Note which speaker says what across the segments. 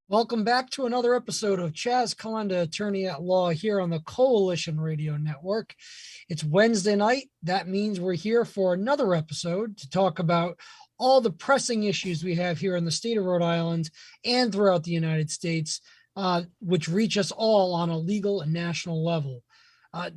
Speaker 1: Welcome back to another episode of Chaz Calenda, attorney at law, here on the Coalition Radio Network. It's Wednesday night. That means we're here for another episode to talk about all the pressing issues we have here in the state of Rhode Island and throughout the United States, which reach us all on a legal and national level.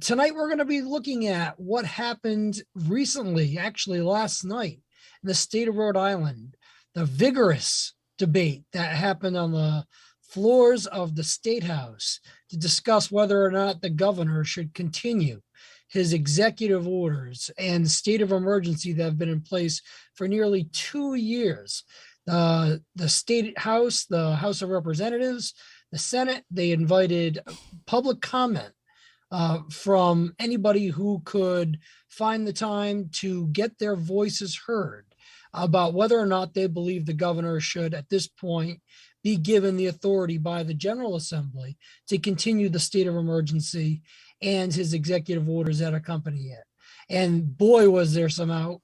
Speaker 1: Tonight, we're going to be looking at what happened recently, actually last night, in the state of Rhode Island, the vigorous debate that happened on the floors of the State House to discuss whether or not the governor should continue his executive orders and state of emergency that have been in place for nearly 2 years. The State House, the House of Representatives, the Senate, they invited public comment from anybody who could find the time to get their voices heard about whether or not they believe the governor should, at this point, be given the authority by the General Assembly to continue the state of emergency and his executive orders that accompany it. And boy, was there some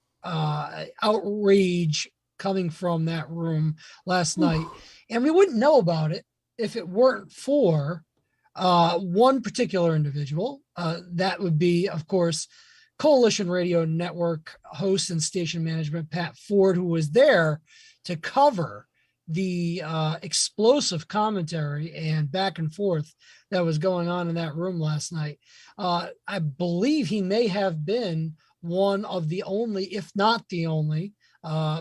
Speaker 1: outrage coming from that room last night. And we wouldn't know about it if it weren't for one particular individual. That would be, of course, Coalition Radio Network host and station management Pat Ford, who was there to cover the explosive commentary and back and forth that was going on in that room last night. I believe he may have been one of the only, if not the only,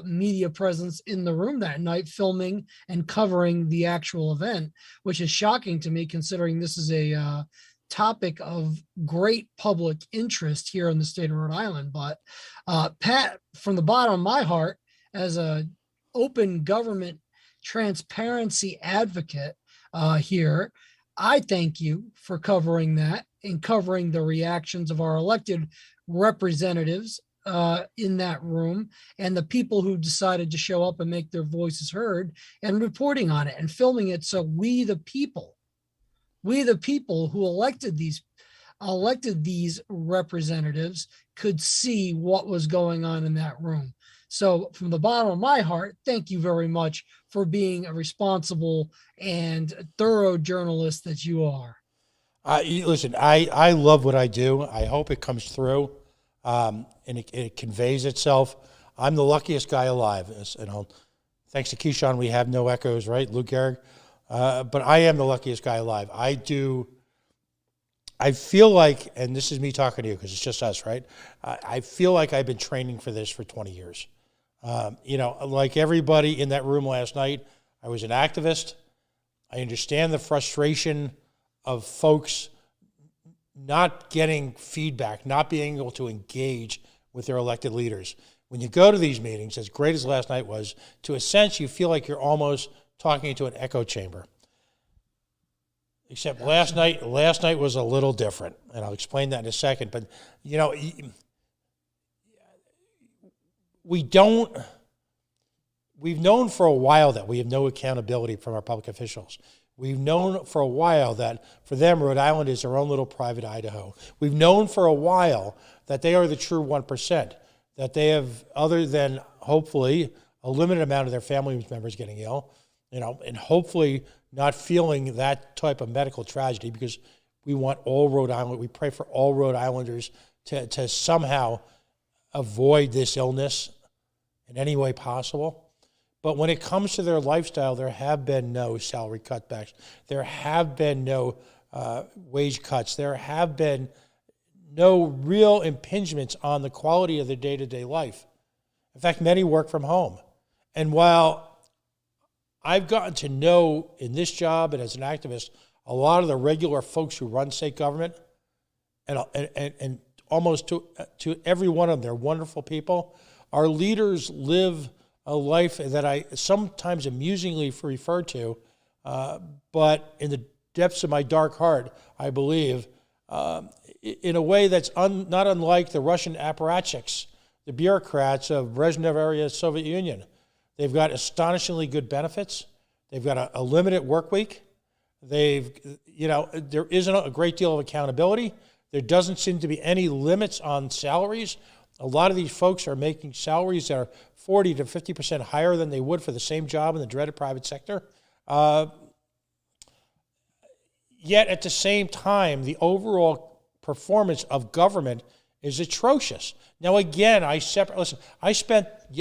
Speaker 1: media presence in the room that night, filming and covering the actual event, which is shocking to me considering this is a topic of great public interest here in the state of Rhode Island. But Pat, from the bottom of my heart, as a open government transparency advocate here, I thank you for covering that and covering the reactions of our elected representatives in that room and the people who decided to show up and make their voices heard and reporting on it and filming it, so we the people who elected these representatives could see what was going on in that room. So from the bottom of my heart, thank you very much for being a responsible and thorough journalist that you are.
Speaker 2: Listen, I love what I do. I hope it comes through and it conveys itself. I'm the luckiest guy alive. Thanks to Keyshawn, we have no echoes, right? Lou Gehrig. But I am the luckiest guy alive. I feel like, and this is me talking to you because it's just us, right? I feel like I've been training for this for 20 years. Like everybody in that room last night, I was an activist. I understand the frustration of folks not getting feedback, not being able to engage with their elected leaders. When you go to these meetings, as great as last night was, to a sense, you feel like you're almost talking into an echo chamber. Except last night was a little different, and I'll explain that in a second. But, we've known for a while that we have no accountability from our public officials. We've known for a while that for them, Rhode Island is their own little private Idaho. We've known for a while that they are the true 1%, that they have, other than hopefully a limited amount of their family members getting ill, and hopefully not feeling that type of medical tragedy, because we want all Rhode Island, we pray for all Rhode Islanders to somehow avoid this illness in any way possible. But when it comes to their lifestyle, there have been no salary cutbacks. There have been no wage cuts. There have been no real impingements on the quality of their day-to-day life. In fact, many work from home. And while I've gotten to know in this job and as an activist a lot of the regular folks who run state government, and almost to every one of them, they're wonderful people. Our leaders live a life that I sometimes amusingly refer to, but in the depths of my dark heart, I believe, in a way that's not unlike the Russian apparatchiks, the bureaucrats of Brezhnev-era Soviet Union. They've got astonishingly good benefits. They've got a limited work week. There isn't a great deal of accountability. There doesn't seem to be any limits on salaries. A lot of these folks are making salaries that are 40 to 50% higher than they would for the same job in the dreaded private sector. Yet at the same time, the overall performance of government is atrocious. Now, again, I spent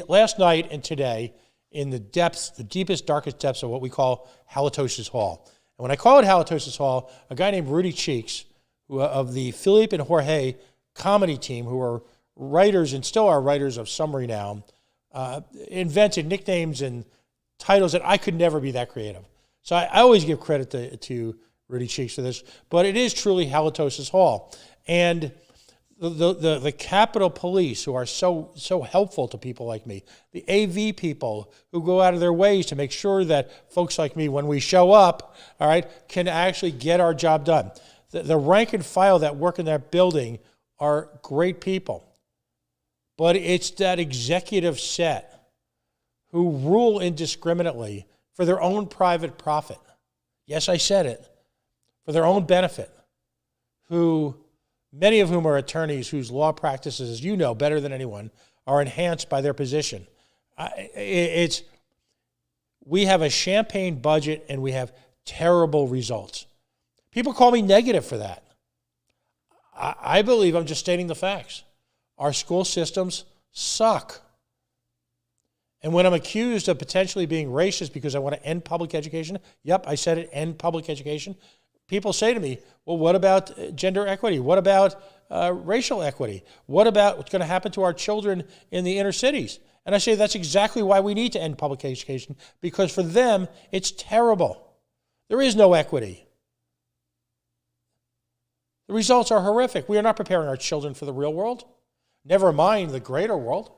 Speaker 2: last night and today in the depths, the deepest, darkest depths of what we call Halitosis Hall. And when I call it Halitosis Hall, a guy named Rudy Cheeks, of the Philippe and Jorge comedy team, who are writers and still are writers of some renown, invented nicknames and titles that I could never be that creative. So I always give credit to Rudy Cheeks for this, but it is truly Halitosis Hall. And the Capitol Police, who are so helpful to people like me, the AV people who go out of their ways to make sure that folks like me, when we show up, all right, can actually get our job done. The rank and file that work in that building are great people. But it's that executive set who rule indiscriminately for their own private profit. Yes, I said it. For their own benefit. Many of whom are attorneys whose law practices, as you know better than anyone, are enhanced by their position. We have a champagne budget and we have terrible results. People call me negative for that. I believe I'm just stating the facts. Our school systems suck. And when I'm accused of potentially being racist because I want to end public education, yep, I said it, end public education. People say to me, well, what about gender equity? What about racial equity? What about what's going to happen to our children in the inner cities? And I say that's exactly why we need to end public education, because for them, it's terrible. There is no equity. The results are horrific. We are not preparing our children for the real world, never mind the greater world.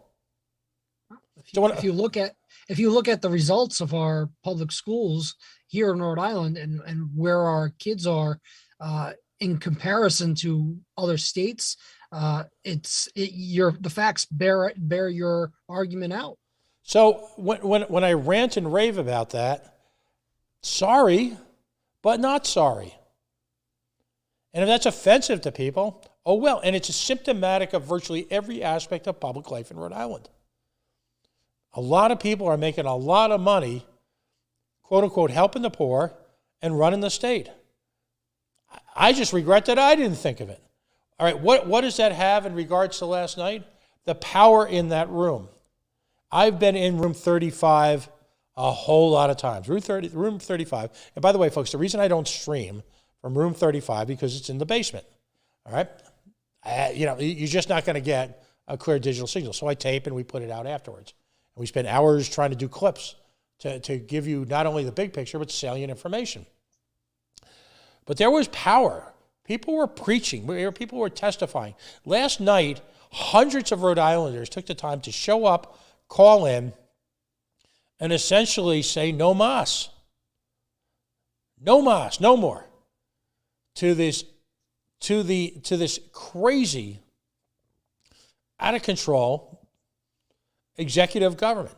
Speaker 1: If you look at the results of our public schools here in Rhode Island and where our kids are in comparison to other states, the facts bear your argument out.
Speaker 2: So when I rant and rave about that, sorry, but not sorry. And if that's offensive to people, oh well. And it's symptomatic of virtually every aspect of public life in Rhode Island. A lot of people are making a lot of money, quote unquote, helping the poor and running the state. I just regret that I didn't think of it. All right, what does that have in regards to last night? The power in that room. I've been in room 35 a whole lot of times. Room 35. And by the way, folks, the reason I don't stream from room 35 because it's in the basement. All right? You're just not going to get a clear digital signal. So I tape and we put it out afterwards. We spend hours trying to do clips to give you not only the big picture, but salient information. But there was power. People were preaching. People were testifying. Last night, hundreds of Rhode Islanders took the time to show up, call in, and essentially say no mas. No mas, no more. To this crazy, out of control executive government.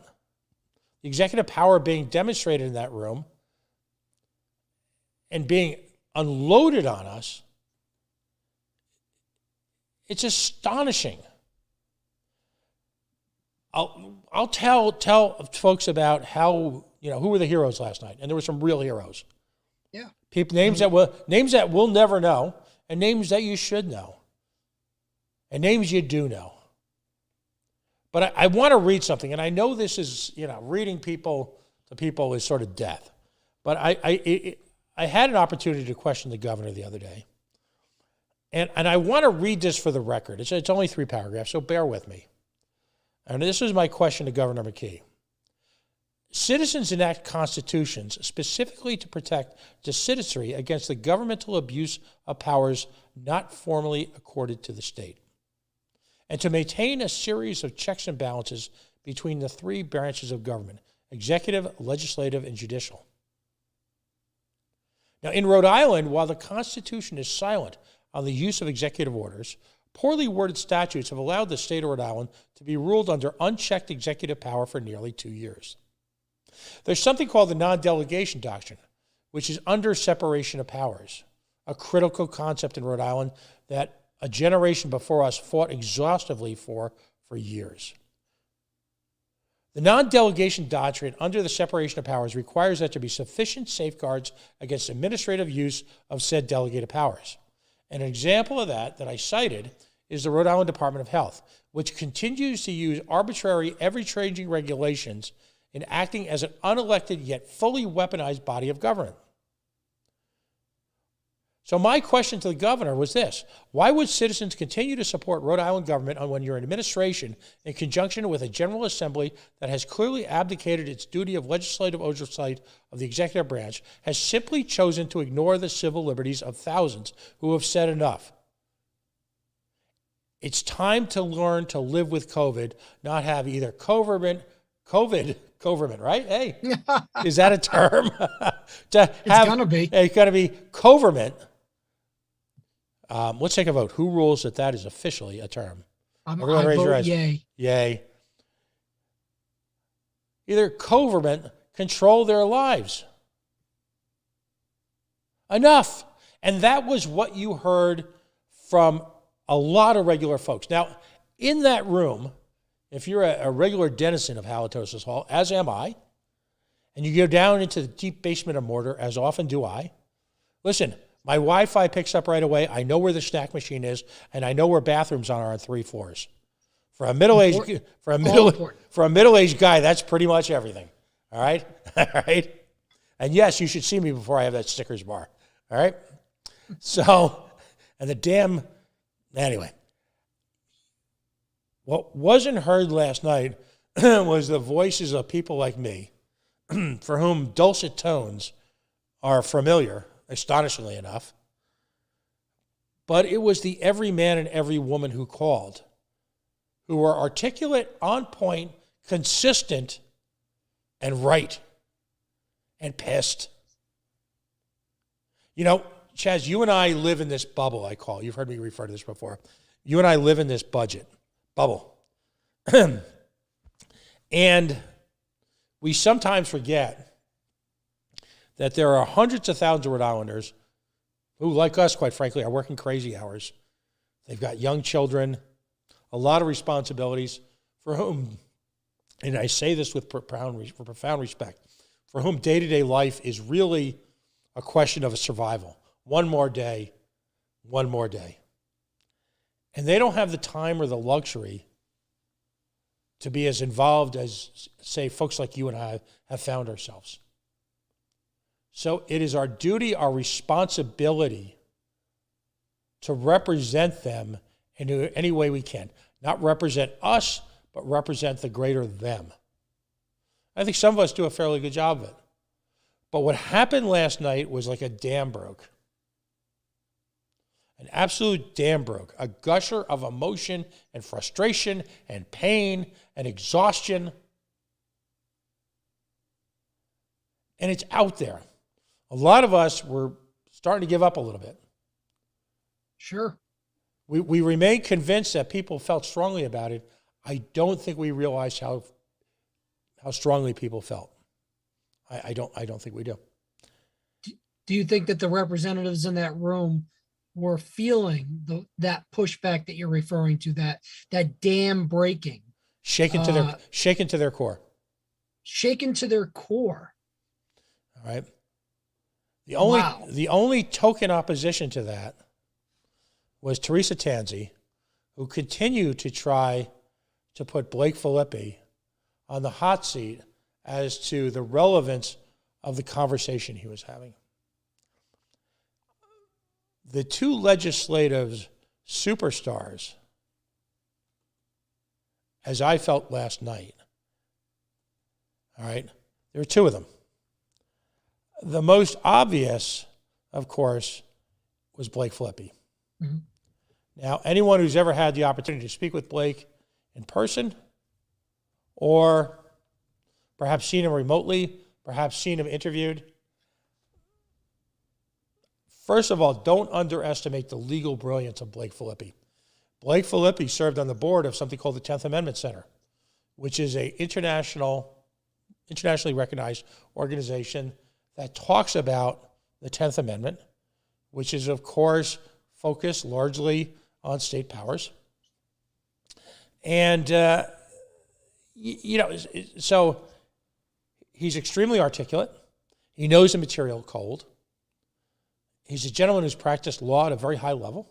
Speaker 2: The executive power being demonstrated in that room and being unloaded on us, it's astonishing. I'll tell folks about how, who were the heroes last night, and there were some real heroes.
Speaker 1: Yeah.
Speaker 2: Names that we'll never know, and names that you should know, and names you do know. But I want to read something, and I know this is, reading people to people is sort of death. But I had an opportunity to question the governor the other day, and I want to read this for the record. It's only 3 paragraphs, so bear with me. And this was my question to Governor McKee. Citizens enact constitutions specifically to protect the citizenry against the governmental abuse of powers not formally accorded to the state, and to maintain a series of checks and balances between the 3 branches of government, executive, legislative, and judicial. Now, in Rhode Island, while the Constitution is silent on the use of executive orders, poorly worded statutes have allowed the state of Rhode Island to be ruled under unchecked executive power for nearly 2 years. There's something called the non-delegation doctrine, which is under separation of powers, a critical concept in Rhode Island that a generation before us fought exhaustively for years. The non-delegation doctrine under the separation of powers requires that there be sufficient safeguards against administrative use of said delegated powers. And an example of that I cited is the Rhode Island Department of Health, which continues to use arbitrary, ever-changing regulations in acting as an unelected yet fully weaponized body of government. So my question to the governor was this: why would citizens continue to support Rhode Island government when you're in administration in conjunction with a General Assembly that has clearly abdicated its duty of legislative oversight of the executive branch, has simply chosen to ignore the civil liberties of thousands who have said enough? It's time to learn to live with COVID, not have either COVID, right? Hey, is that a term?
Speaker 1: It's gonna be.
Speaker 2: It's gonna be government. Let's take a vote. Who rules that is officially a term?
Speaker 1: Everyone raise your eyes. Yay.
Speaker 2: Yay. Either government control their lives. Enough. And that was what you heard from a lot of regular folks. Now, in that room, if you're a regular denizen of Halitosis Hall, as am I, and you go down into the deep basement of Mortar, as often do I, listen, my Wi-Fi picks up right away. I know where the snack machine is, and I know where bathrooms are on 3 floors. For a middle-aged guy, that's pretty much everything. All right? All right? And yes, you should see me before I have that Snickers bar. All right? So, and the damn, anyway. What wasn't heard last night was the voices of people like me, for whom dulcet tones are familiar, astonishingly enough. But it was the every man and every woman who called, who were articulate, on point, consistent, and right, and pissed. You know, Chaz, you and I live in this bubble, I call it. You've heard me refer to this before. You and I live in this bubble. And we sometimes forget that there are hundreds of thousands of Rhode Islanders who, like us, quite frankly, are working crazy hours. They've got young children, a lot of responsibilities, for whom, and I say this with profound respect, for whom day-to-day life is really a question of a survival. One more day. And they don't have the time or the luxury to be as involved as, say, folks like you and I have found ourselves. So it is our duty, our responsibility to represent them in any way we can. Not represent us, but represent the greater them. I think some of us do a fairly good job of it. But what happened last night was like a dam broke. An absolute dam broke. A gusher of emotion and frustration and pain and exhaustion. And it's out there. A lot of us were starting to give up a little bit.
Speaker 1: Sure.
Speaker 2: We remain convinced that people felt strongly about it. I don't think we realized how strongly people felt. I don't think we do.
Speaker 1: Do you think that the representatives in that room were feeling that pushback that you're referring to, that dam breaking?
Speaker 2: Shaken to their core.
Speaker 1: Shaken to their core.
Speaker 2: All right. The only token opposition to that was Teresa Tanzi, who continued to try to put Blake Filippi on the hot seat as to the relevance of the conversation he was having. The two legislative superstars, as I felt last night, all right, there were two of them. The most obvious, of course, was Blake Filippi. Mm-hmm. Now, anyone who's ever had the opportunity to speak with Blake in person, or perhaps seen him remotely, perhaps seen him interviewed, first of all, don't underestimate the legal brilliance of Blake Filippi. Blake Filippi served on the board of something called the 10th Amendment Center, which is an internationally recognized organization that talks about the 10th Amendment, which is, of course, focused largely on state powers. And So he's extremely articulate. He knows the material cold. He's a gentleman who's practiced law at a very high level,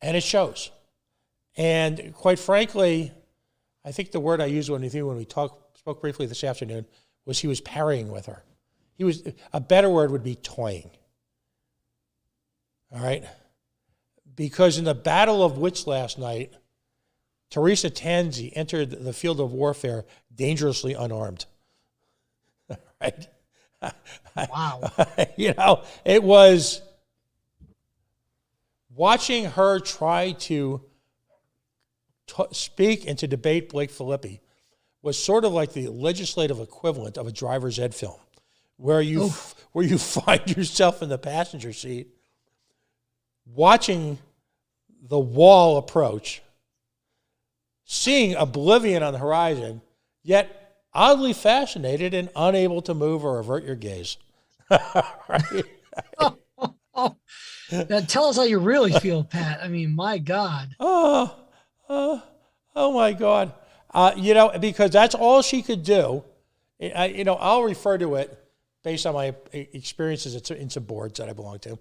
Speaker 2: and it shows. And quite frankly, I think the word I used when we spoke briefly this afternoon was he was parrying with her. A better word would be toying. All right? Because in the Battle of Wits last night, Teresa Tanzi entered the field of warfare dangerously unarmed. Right?
Speaker 1: Wow.
Speaker 2: It was watching her try to speak and to debate Blake Filippi was sort of like the legislative equivalent of a driver's ed film, where you find yourself in the passenger seat watching the wall approach, seeing oblivion on the horizon, yet oddly fascinated and unable to move or avert your gaze. Right?
Speaker 1: Now tell us how you really feel, Pat. I mean, my God.
Speaker 2: Oh my God. Because that's all she could do. I'll refer to it based on my experiences in some boards that I belong to,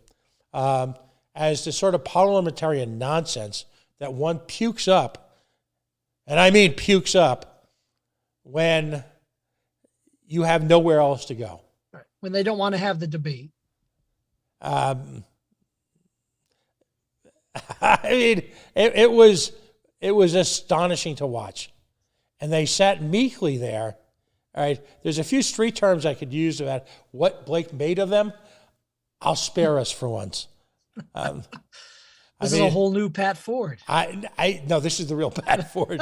Speaker 2: as the sort of parliamentarian nonsense that one pukes up, and I mean pukes up, when you have nowhere else to go.
Speaker 1: Right. When they don't want to have the debate.
Speaker 2: I mean, it was astonishing to watch. And they sat meekly there. All right, there's a few street terms I could use about what Blake made of them. I'll spare us for once.
Speaker 1: This is a whole new Pat Ford.
Speaker 2: No, this is the real Pat Ford.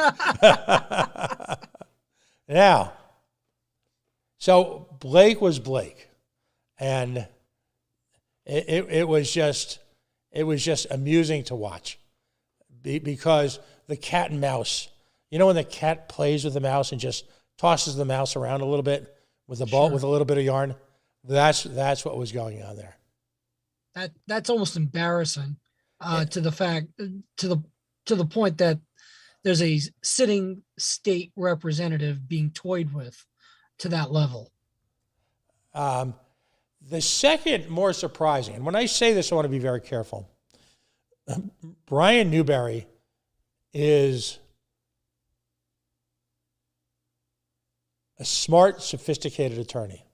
Speaker 2: Now, so Blake was Blake, and it was just amusing to watch, because the cat and mouse. You know when the cat plays with the mouse and just tosses the mouse around a little bit with a ball, with a little bit of yarn? That's what was going on there.
Speaker 1: That's almost embarrassing, to the point that there's a sitting state representative being toyed with to that level.
Speaker 2: The second more surprising, and when I say this, I want to be very careful. Brian Newberry is a smart, sophisticated attorney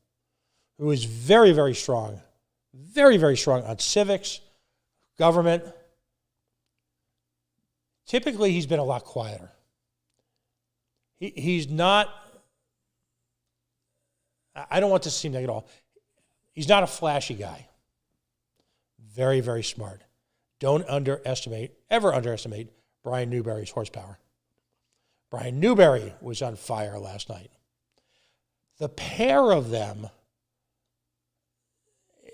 Speaker 2: who is very, very strong on civics, government. Typically, he's been a lot quieter. He's not, I don't want this to seem negative at all. He's not a flashy guy. Very, very smart. Don't ever underestimate Brian Newberry's horsepower. Brian Newberry was on fire last night. The pair of them,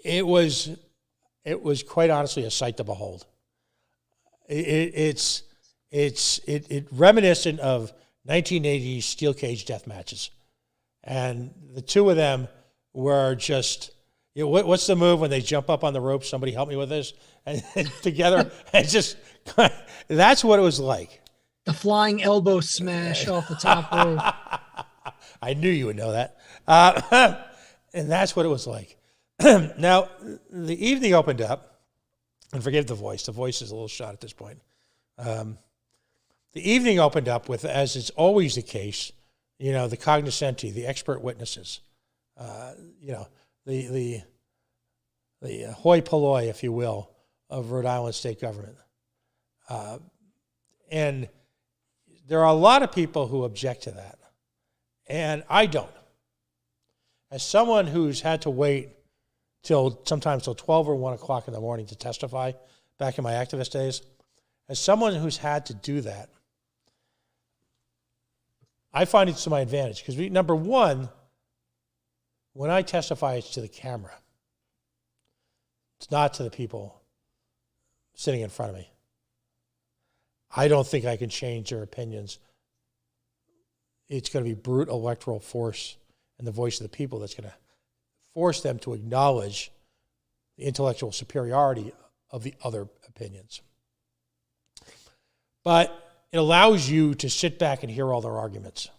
Speaker 2: it was quite honestly a sight to behold. It's reminiscent of 1980s steel cage death matches, and the two of them were just. What's the move when they jump up on the rope? Somebody help me with this, and together, and just that's what it was like.
Speaker 1: The flying elbow smash off the top rope.
Speaker 2: I knew you would know that. And that's what it was like. Now, the evening opened up, and forget the voice. The voice is a little shot at this point. The evening opened up with, as is always the case, the cognoscenti, the expert witnesses, the hoi polloi, if you will, of Rhode Island state government. And there are a lot of people who object to that. And I don't. As someone who's had to wait sometimes till 12 or 1 o'clock in the morning to testify back in my activist days, as someone who's had to do that, I find it to my advantage. Because number one, when I testify, it's to the camera. It's not to the people sitting in front of me. I don't think I can change their opinions. It's going to be brute electoral force and the voice of the people that's going to force them to acknowledge the intellectual superiority of the other opinions. But it allows you to sit back and hear all their arguments.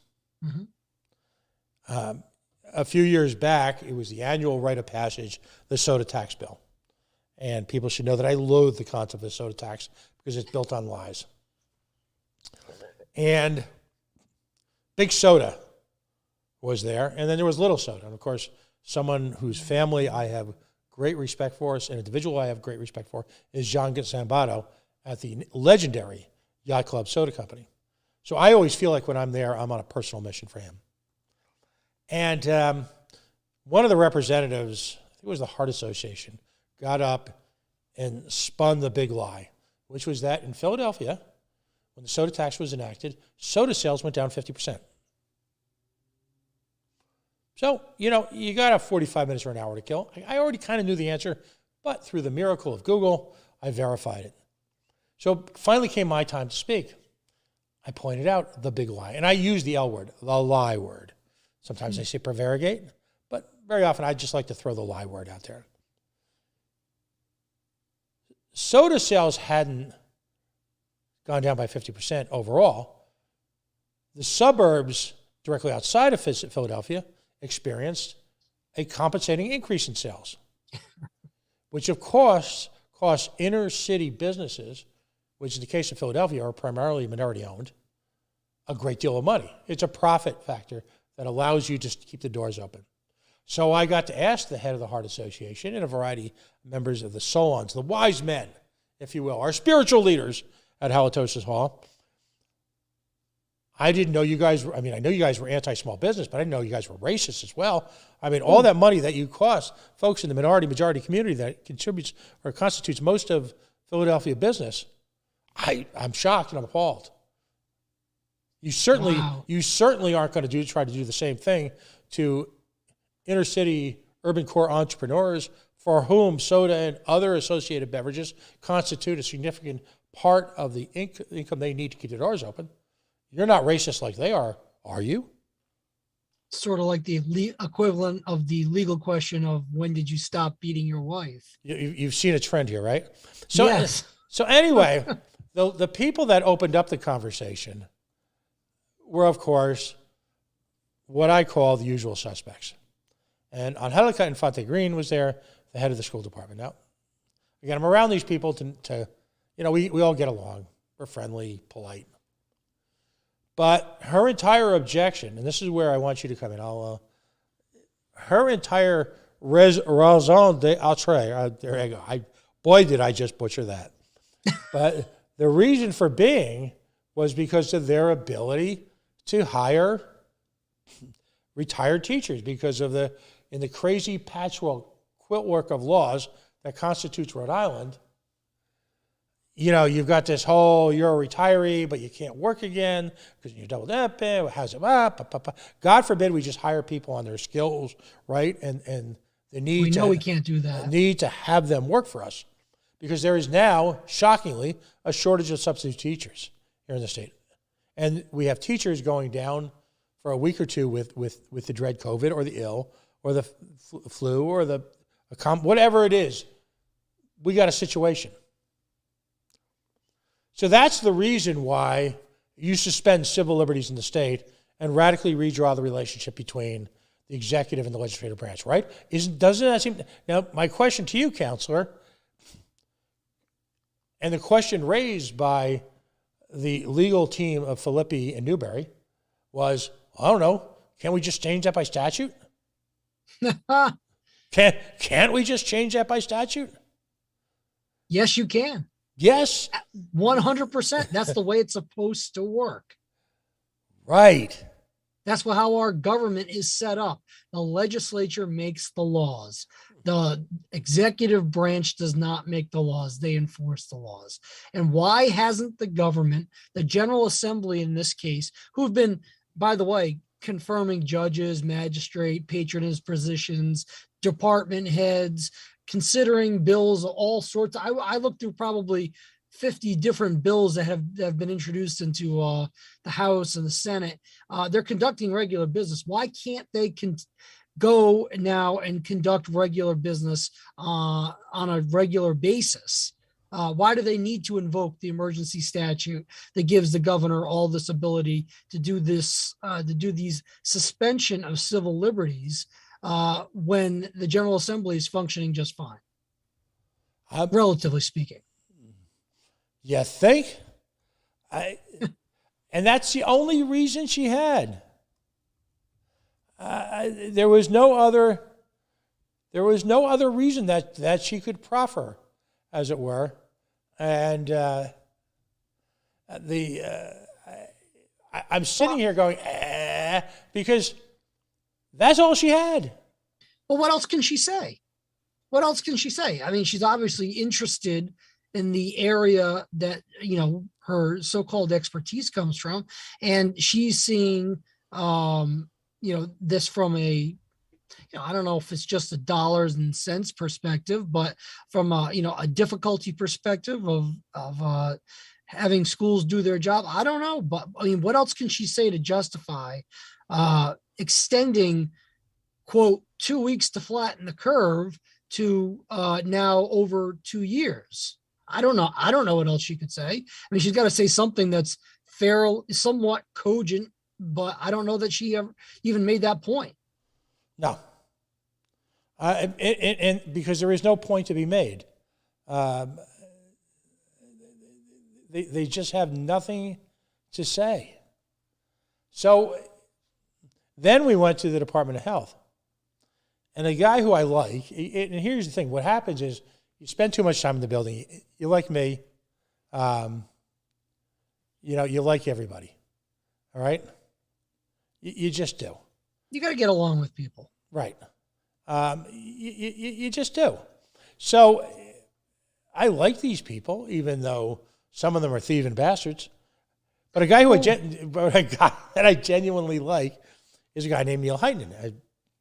Speaker 1: Mm-hmm.
Speaker 2: A few years back, it was the annual rite of passage, the soda tax bill. And people should know that I loathe the concept of the soda tax because it's built on lies. And Big Soda was there, and then there was Little Soda. And of course, someone whose family I have great respect for, an individual I have great respect for, is John Zambato at the legendary Yacht Club Soda Company. So I always feel like when I'm there, I'm on a personal mission for him. And one of the representatives, I think it was the Heart Association, got up and spun the big lie, which was that in Philadelphia, when the soda tax was enacted, soda sales went down 50%. So, you got 45 minutes or an hour to kill. I already kind of knew the answer, but through the miracle of Google, I verified it. So finally came my time to speak. I pointed out the big lie, and I use the L word, the lie word. Sometimes I say prevaricate, but very often I just like to throw the lie word out there. Soda sales hadn't gone down by 50% overall. The suburbs directly outside of Philadelphia experienced a compensating increase in sales, which of course costs inner city businesses, which in the case of Philadelphia are primarily minority owned, a great deal of money. It's a profit factor that allows you just to keep the doors open. So I got to ask the head of the Heart Association and a variety of members of the Solons, the wise men, if you will, our spiritual leaders at Halitosis Hall. I didn't know you guys were, I know you guys were anti-small business, but I didn't know you guys were racist as well. All that money that you cost folks in the majority community that contributes or constitutes most of Philadelphia business, I'm shocked and I'm appalled. You certainly aren't going to try to do the same thing to inner city urban core entrepreneurs for whom soda and other associated beverages constitute a significant part of the income they need to keep their doors open. You're not racist like they are you?
Speaker 1: Sort of like the equivalent of the legal question of when did you stop beating your wife?
Speaker 2: You've seen a trend here, right? So,
Speaker 1: yes.
Speaker 2: So anyway, the people that opened up the conversation were, of course, what I call the usual suspects. And Angelica Infante Green was there, the head of the school department. Now, again, I'm around these people to we all get along. We're friendly, polite. But her entire objection, and this is where I want you to come in, her entire raison d'être, there you go. Boy, did I just butcher that. But the reason for being was because of their ability to hire retired teachers because of in the crazy patchwork quilt of laws that constitutes Rhode Island. You've got this whole, you're a retiree, but you can't work again because you're double dipping. How's it up? God forbid we just hire people on their skills, right? And the need
Speaker 1: we can't do that.
Speaker 2: The need to have them work for us because there is now, shockingly, a shortage of substitute teachers here in the state. And we have teachers going down for a week or two with the dread COVID or the ill or the flu or whatever it is. We got a situation. So that's the reason why you suspend civil liberties in the state and radically redraw the relationship between the executive and the legislative branch, right? Doesn't that seem... Now, my question to you, Counselor, and the question raised by the legal team of Filippi and Newberry was, I don't know, can't we just change that by statute? Can't we just change that by statute?
Speaker 1: Yes, you can.
Speaker 2: Yes.
Speaker 1: 100%. That's the way it's supposed to work.
Speaker 2: Right.
Speaker 1: That's how our government is set up. The legislature makes the laws. The executive branch does not make the laws. They enforce the laws. And why hasn't the government, the General Assembly in this case, who've been, by the way, confirming judges, magistrate, patronage positions, department heads, considering bills, all sorts. I looked through probably 50 different bills that have been introduced into the House and the Senate. They're conducting regular business. Why can't they go now and conduct regular business on a regular basis? Why do they need to invoke the emergency statute that gives the governor all this ability to do this, to do these suspension of civil liberties when the General Assembly is functioning just fine, relatively speaking?
Speaker 2: You think? And that's the only reason she had. There was no other reason that she could proffer, as it were. And I'm sitting here going, because that's all she had.
Speaker 1: Well, what else can she say? What else can she say? I mean, she's obviously interested in the area that, her so-called expertise comes from. And she's seeing, this from a, I don't know if it's just a dollars and cents perspective, but from a difficulty perspective of having schools do their job. I don't know, but I mean, what else can she say to justify extending, quote, 2 weeks to flatten the curve to now over 2 years? I don't know. I don't know what else she could say. I mean, she's got to say something that's fair, somewhat cogent, but I don't know that she ever even made that point.
Speaker 2: No. And because there is no point to be made. They just have nothing to say. So then we went to the Department of Health. And a guy who I like, and here's the thing, what happens is you spend too much time in the building. You're like me. You like everybody. All right? You just do.
Speaker 1: You got to get along with people.
Speaker 2: Right. You just do. So I like these people, even though some of them are thieving bastards. But a guy that I genuinely like is a guy named Neil Heitman.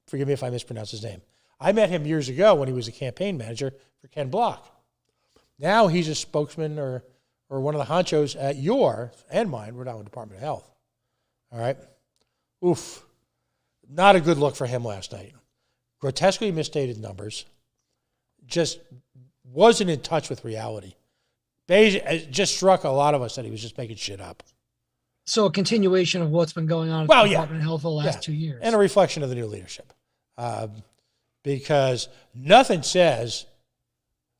Speaker 2: Forgive me if I mispronounce his name. I met him years ago when he was a campaign manager for Ken Block. Now he's a spokesman or one of the honchos at your and mine, Rhode Island Department of Health. All right? Oof. Not a good look for him last night. Grotesquely misstated numbers. Just wasn't in touch with reality. It just struck a lot of us that he was just making shit up.
Speaker 1: So a continuation of what's been going on at the Department of Health for the last 2 years.
Speaker 2: And a reflection of the new leadership. Because nothing says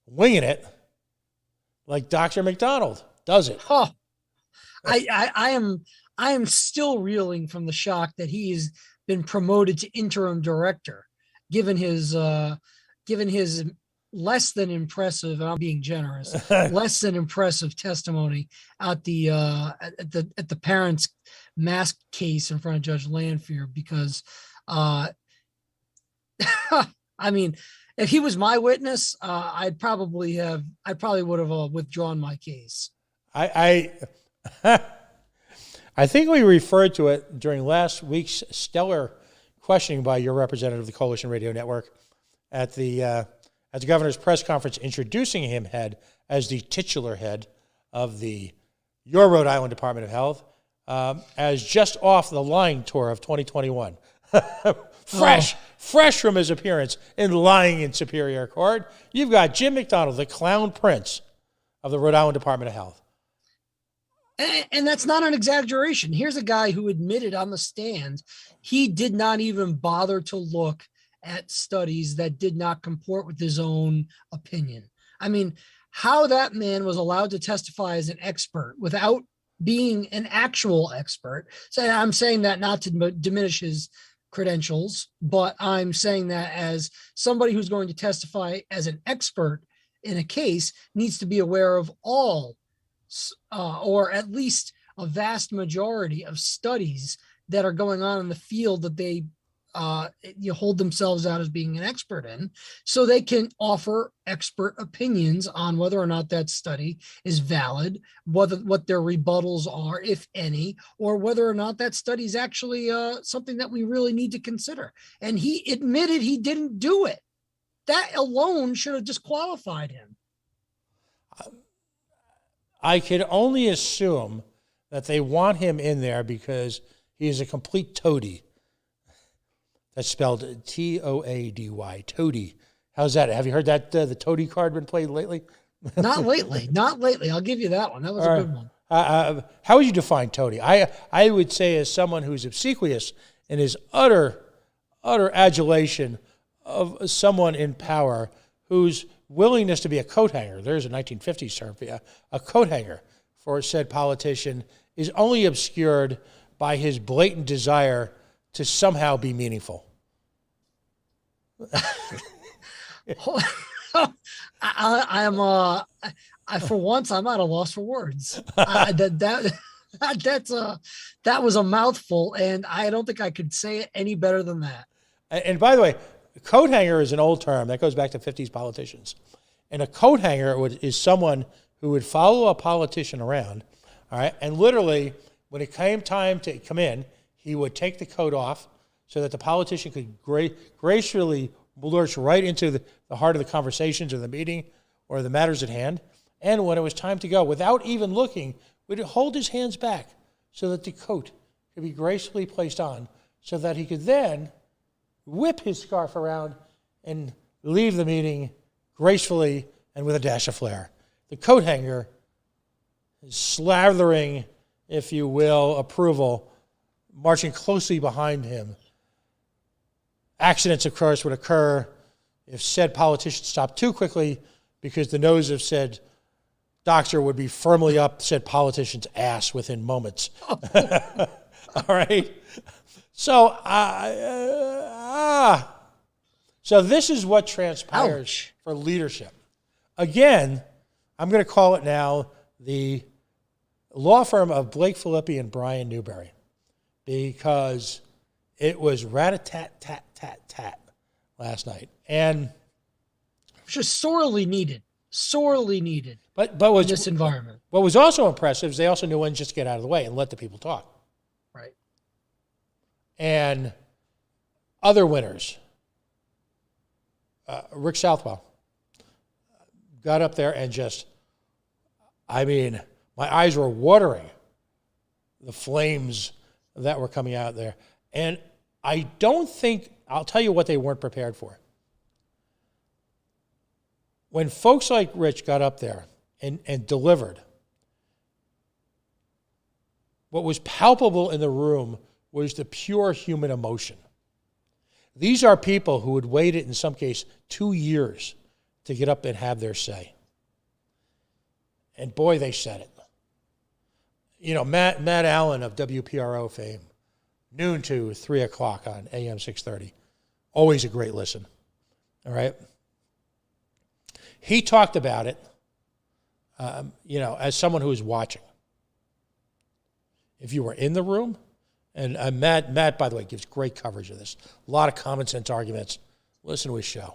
Speaker 2: winging it like Dr. McDonald does it.
Speaker 1: Oh, I am still reeling from the shock that he's been promoted to interim director, given his less than impressive, and I'm being generous, less than impressive testimony at the parents' mask case in front of Judge Lanphier. Because, I mean, if he was my witness, I probably would have withdrawn my case.
Speaker 2: I think we referred to it during last week's stellar questioning by your representative of the Coalition Radio Network at the governor's press conference, introducing him as the titular head of your Rhode Island Department of Health, as just off the lying tour of 2021. Fresh from his appearance in lying in Superior Court, you've got Jim McDonald, the clown prince of the Rhode Island Department of Health.
Speaker 1: And that's not an exaggeration. Here's a guy who admitted on the stand he did not even bother to look at studies that did not comport with his own opinion. I mean, how that man was allowed to testify as an expert without being an actual expert. So I'm saying that not to diminish his credentials, but I'm saying that as somebody who's going to testify as an expert in a case needs to be aware of all, or at least a vast majority of studies that are going on in the field that they hold themselves out as being an expert in, so they can offer expert opinions on whether or not that study is valid, what their rebuttals are, if any, or whether or not that study is actually something that we really need to consider. And he admitted he didn't do it. That alone should have disqualified him.
Speaker 2: I could only assume that they want him in there because he is a complete toady. That's spelled Toady, toady. How's that? Have you heard that the toady card been played lately?
Speaker 1: Not lately. Not lately. I'll give you that one. That was a good one.
Speaker 2: How would you define toady? I would say as someone who's obsequious in his utter adulation of someone in power whose willingness to be a coat hanger, there's a 1950s term for you, a coat hanger for said politician, is only obscured by his blatant desire to somehow be meaningful.
Speaker 1: For once, I'm at a loss for words. That was a mouthful, and I don't think I could say it any better than that.
Speaker 2: And by the way, coat hanger is an old term that goes back to 50s politicians. And a coat hanger is someone who would follow a politician around, all right, and literally, when it came time to come in, he would take the coat off so that the politician could gracefully lurch right into the heart of the conversations or the meeting or the matters at hand. And when it was time to go, without even looking, would hold his hands back so that the coat could be gracefully placed on so that he could then whip his scarf around and leave the meeting gracefully and with a dash of flair. The coat hanger is slathering, if you will, approval, marching closely behind him. Accidents, of course, would occur if said politician stopped too quickly because the nose of said doctor would be firmly up said politician's ass within moments. All right? So, so this is what transpires for leadership. Again, I'm going to call it now the law firm of Blake Filippi and Brian Newberry, because it was rat-a-tat-tat-tat-tat last night. And
Speaker 1: just sorely needed. But in this environment.
Speaker 2: What was also impressive is they also knew when just to get out of the way and let the people talk.
Speaker 1: Right.
Speaker 2: And other winners, Rick Southwell got up there and just, I mean, my eyes were watering, the flames that were coming out there. And I don't think, I'll tell you what they weren't prepared for. When folks like Rich got up there and delivered, what was palpable in the room was the pure human emotion. These are people who had waited, in some case, 2 years to get up and have their say. And boy, they said it. You know, Matt Allen of WPRO fame, noon to 3 o'clock on AM 630. Always a great listen. All right? He talked about it, you know, as someone who was watching. If you were in the room, and Matt, by the way, gives great coverage of this. A lot of common sense arguments. Listen to his show.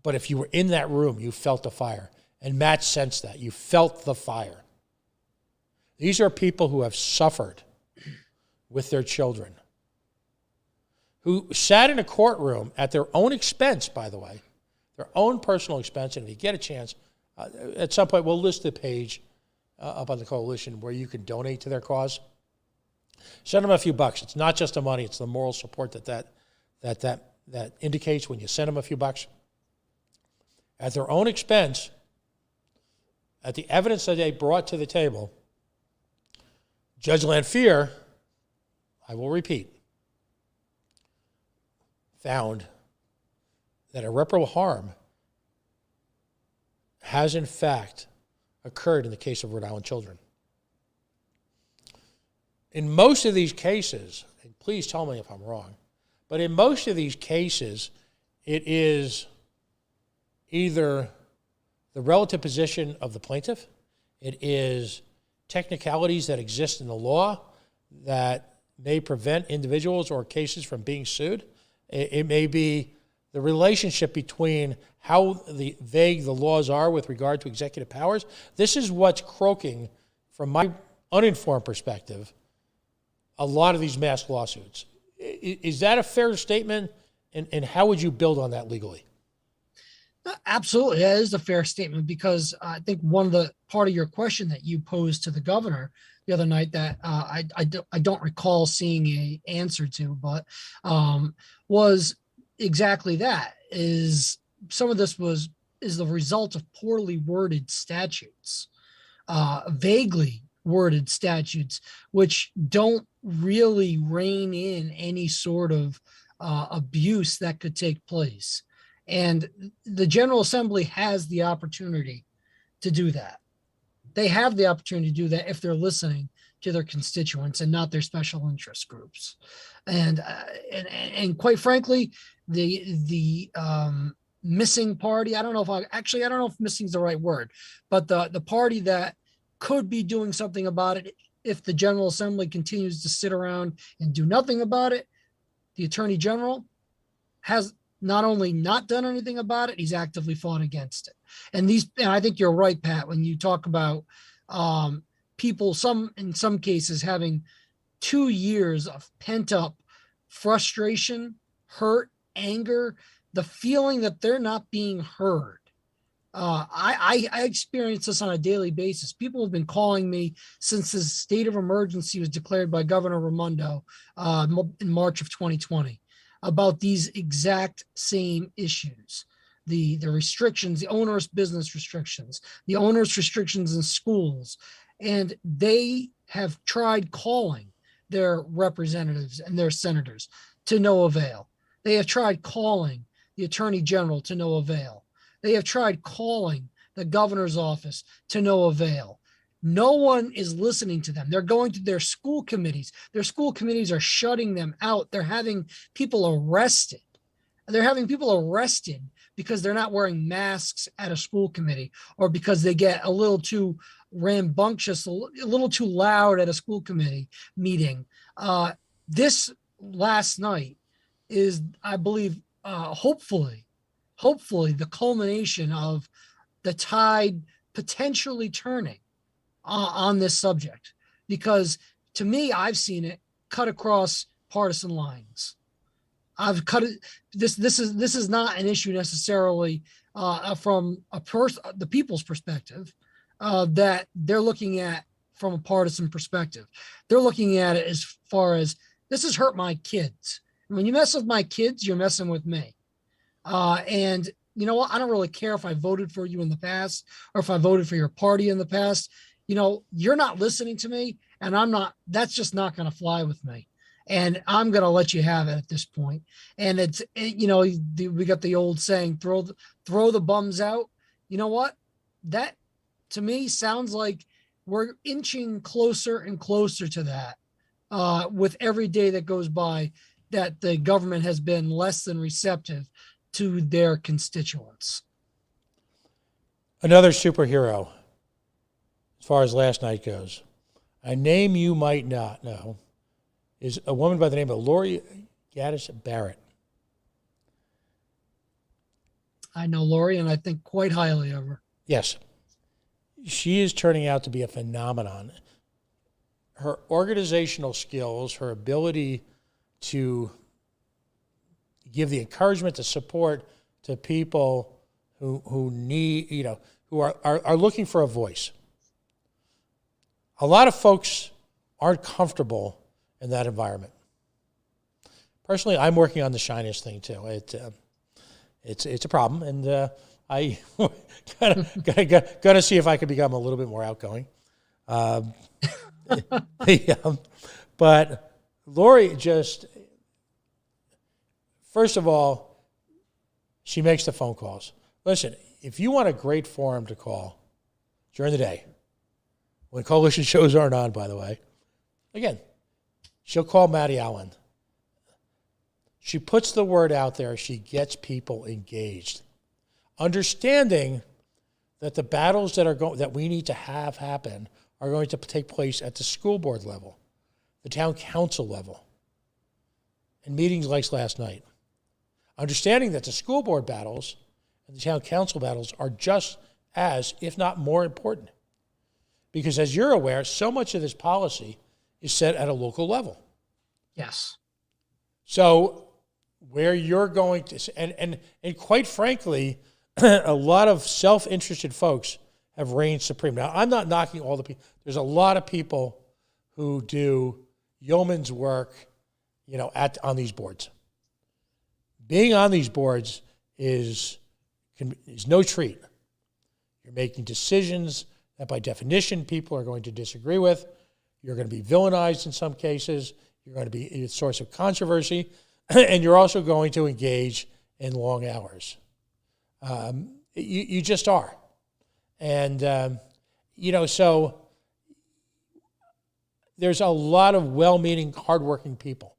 Speaker 2: But if you were in that room, you felt the fire. And Matt sensed that. You felt the fire. These are people who have suffered with their children, who sat in a courtroom at their own expense, by the way, their own personal expense. And if you get a chance, at some point we'll list the page up on the coalition where you can donate to their cause. Send them a few bucks. It's not just the money; it's the moral support that indicates when you send them a few bucks at their own expense, at the evidence that they brought to the table. Judge Lanphier, I will repeat, found that irreparable harm has in fact occurred in the case of Rhode Island children. In most of these cases, and please tell me if I'm wrong, but in most of these cases, it is either the relative position of the plaintiff, it is technicalities that exist in the law that may prevent individuals or cases from being sued. It may be the relationship between how vague the laws are with regard to executive powers. This is what's croaking, from my uninformed perspective, a lot of these mass lawsuits. Is that a fair statement? And how would you build on that legally?
Speaker 1: Absolutely, that is a fair statement, because I think one of the part of your question that you posed to the governor the other night that I don't recall seeing a answer to, but was exactly that, is some of this is the result of poorly worded statutes, vaguely worded statutes, which don't really rein in any sort of abuse that could take place. And the General Assembly has the opportunity to do that. They have the opportunity to do that if they're listening to their constituents and not their special interest groups. And quite frankly, the missing party, I don't know if missing is the right word, but the party that could be doing something about it if the General Assembly continues to sit around and do nothing about it, the Attorney General has not only not done anything about it, he's actively fought against it. And I think you're right, Pat, when you talk about people, in some cases having 2 years of pent up frustration, hurt, anger, the feeling that they're not being heard. I experience this on a daily basis. People have been calling me since the state of emergency was declared by Governor Raimondo in March of 2020 about these exact same issues. The restrictions, the onerous business restrictions, the onerous restrictions in schools. And they have tried calling their representatives and their senators to no avail. They have tried calling the Attorney General to no avail. They have tried calling the governor's office to no avail. No one is listening to them. They're going to their school committees. Their school committees are shutting them out. They're having people arrested. Because they're not wearing masks at a school committee, or because they get a little too rambunctious, a little too loud at a school committee meeting. This last night is, I believe, hopefully the culmination of the tide potentially turning on this subject, because to me, I've seen it cut across partisan lines. I've cut it. This is not an issue necessarily from the people's perspective that they're looking at from a partisan perspective. They're looking at it as far as, this has hurt my kids. And when you mess with my kids, you're messing with me. And you know what? I don't really care if I voted for you in the past or if I voted for your party in the past. You're not listening to me, and that's just not going to fly with me. And I'm going to let you have it at this point. And we got the old saying, throw the bums out. You know what? That to me sounds like we're inching closer and closer to that with every day that goes by, that the government has been less than receptive to their constituents.
Speaker 2: Another superhero, as far as last night goes, a name you might not know, is a woman by the name of Lori Gaddis Barrett.
Speaker 1: I know Lori, and I think quite highly of her.
Speaker 2: Yes. She is turning out to be a phenomenon. Her organizational skills, her ability to give the encouragement, the support to people who need, who are looking for a voice. A lot of folks aren't comfortable in that environment. Personally, I'm working on the shyness thing too. It's a problem, and I gotta see if I can become a little bit more outgoing. But Lori just, first of all, she makes the phone calls. Listen, if you want a great forum to call during the day, when coalition shows aren't on, by the way, again, she'll call Maddie Allen. She puts the word out there. She gets people engaged, understanding that the battles that we need to have happen are going to take place at the school board level, the town council level, and meetings like last night. Understanding that the school board battles and the town council battles are just as, if not more important. Because as you're aware, so much of this policy is set at a local level.
Speaker 1: Yes.
Speaker 2: So where you're going to, and quite frankly, a lot of self-interested folks have reigned supreme. Now, I'm not knocking all the people. There's a lot of people who do yeoman's work, on these boards. Being on these boards is is no treat. You're making decisions that by definition people are going to disagree with. You're going to be villainized in some cases. You're going to be a source of controversy. And you're also going to engage in long hours. You just are. And, so there's a lot of well-meaning, hardworking people.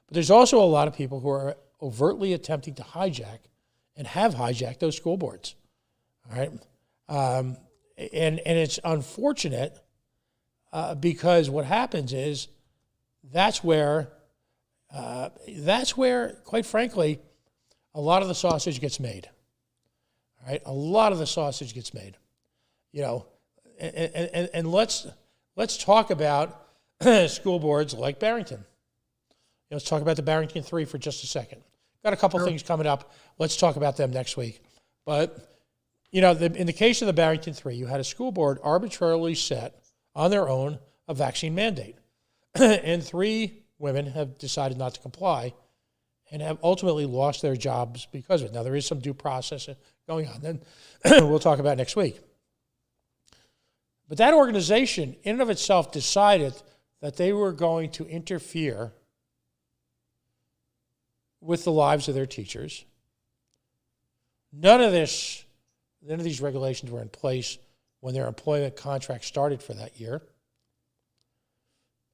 Speaker 2: But there's also a lot of people who are overtly attempting to hijack and have hijacked those school boards. All right? And it's unfortunate because what happens is that's where, quite frankly, a lot of the sausage gets made. All right? A lot of the sausage gets made. And let's talk about school boards like Barrington. Let's talk about the Barrington 3 for just a second. Got a couple things coming up. Let's talk about them next week. But, in the case of the Barrington 3, you had a school board arbitrarily set on their own a vaccine mandate. And 3 women have decided not to comply and have ultimately lost their jobs because of it. Now, there is some due process going on. Then we'll talk about next week. But that organization, in and of itself, decided that they were going to interfere with the lives of their teachers. None of these regulations were in place when their employment contract started for that year.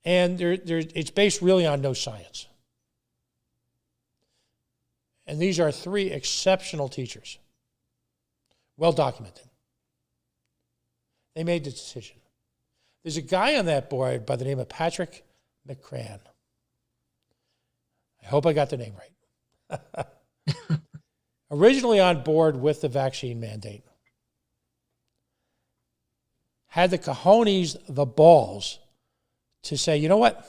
Speaker 2: And it's based really on no science. And these are 3 exceptional teachers, well documented. They made the decision. There's a guy on that board by the name of Patrick McCran. I hope I got the name right. Originally on board with the vaccine mandate. Had the cojones, the balls, to say, you know what?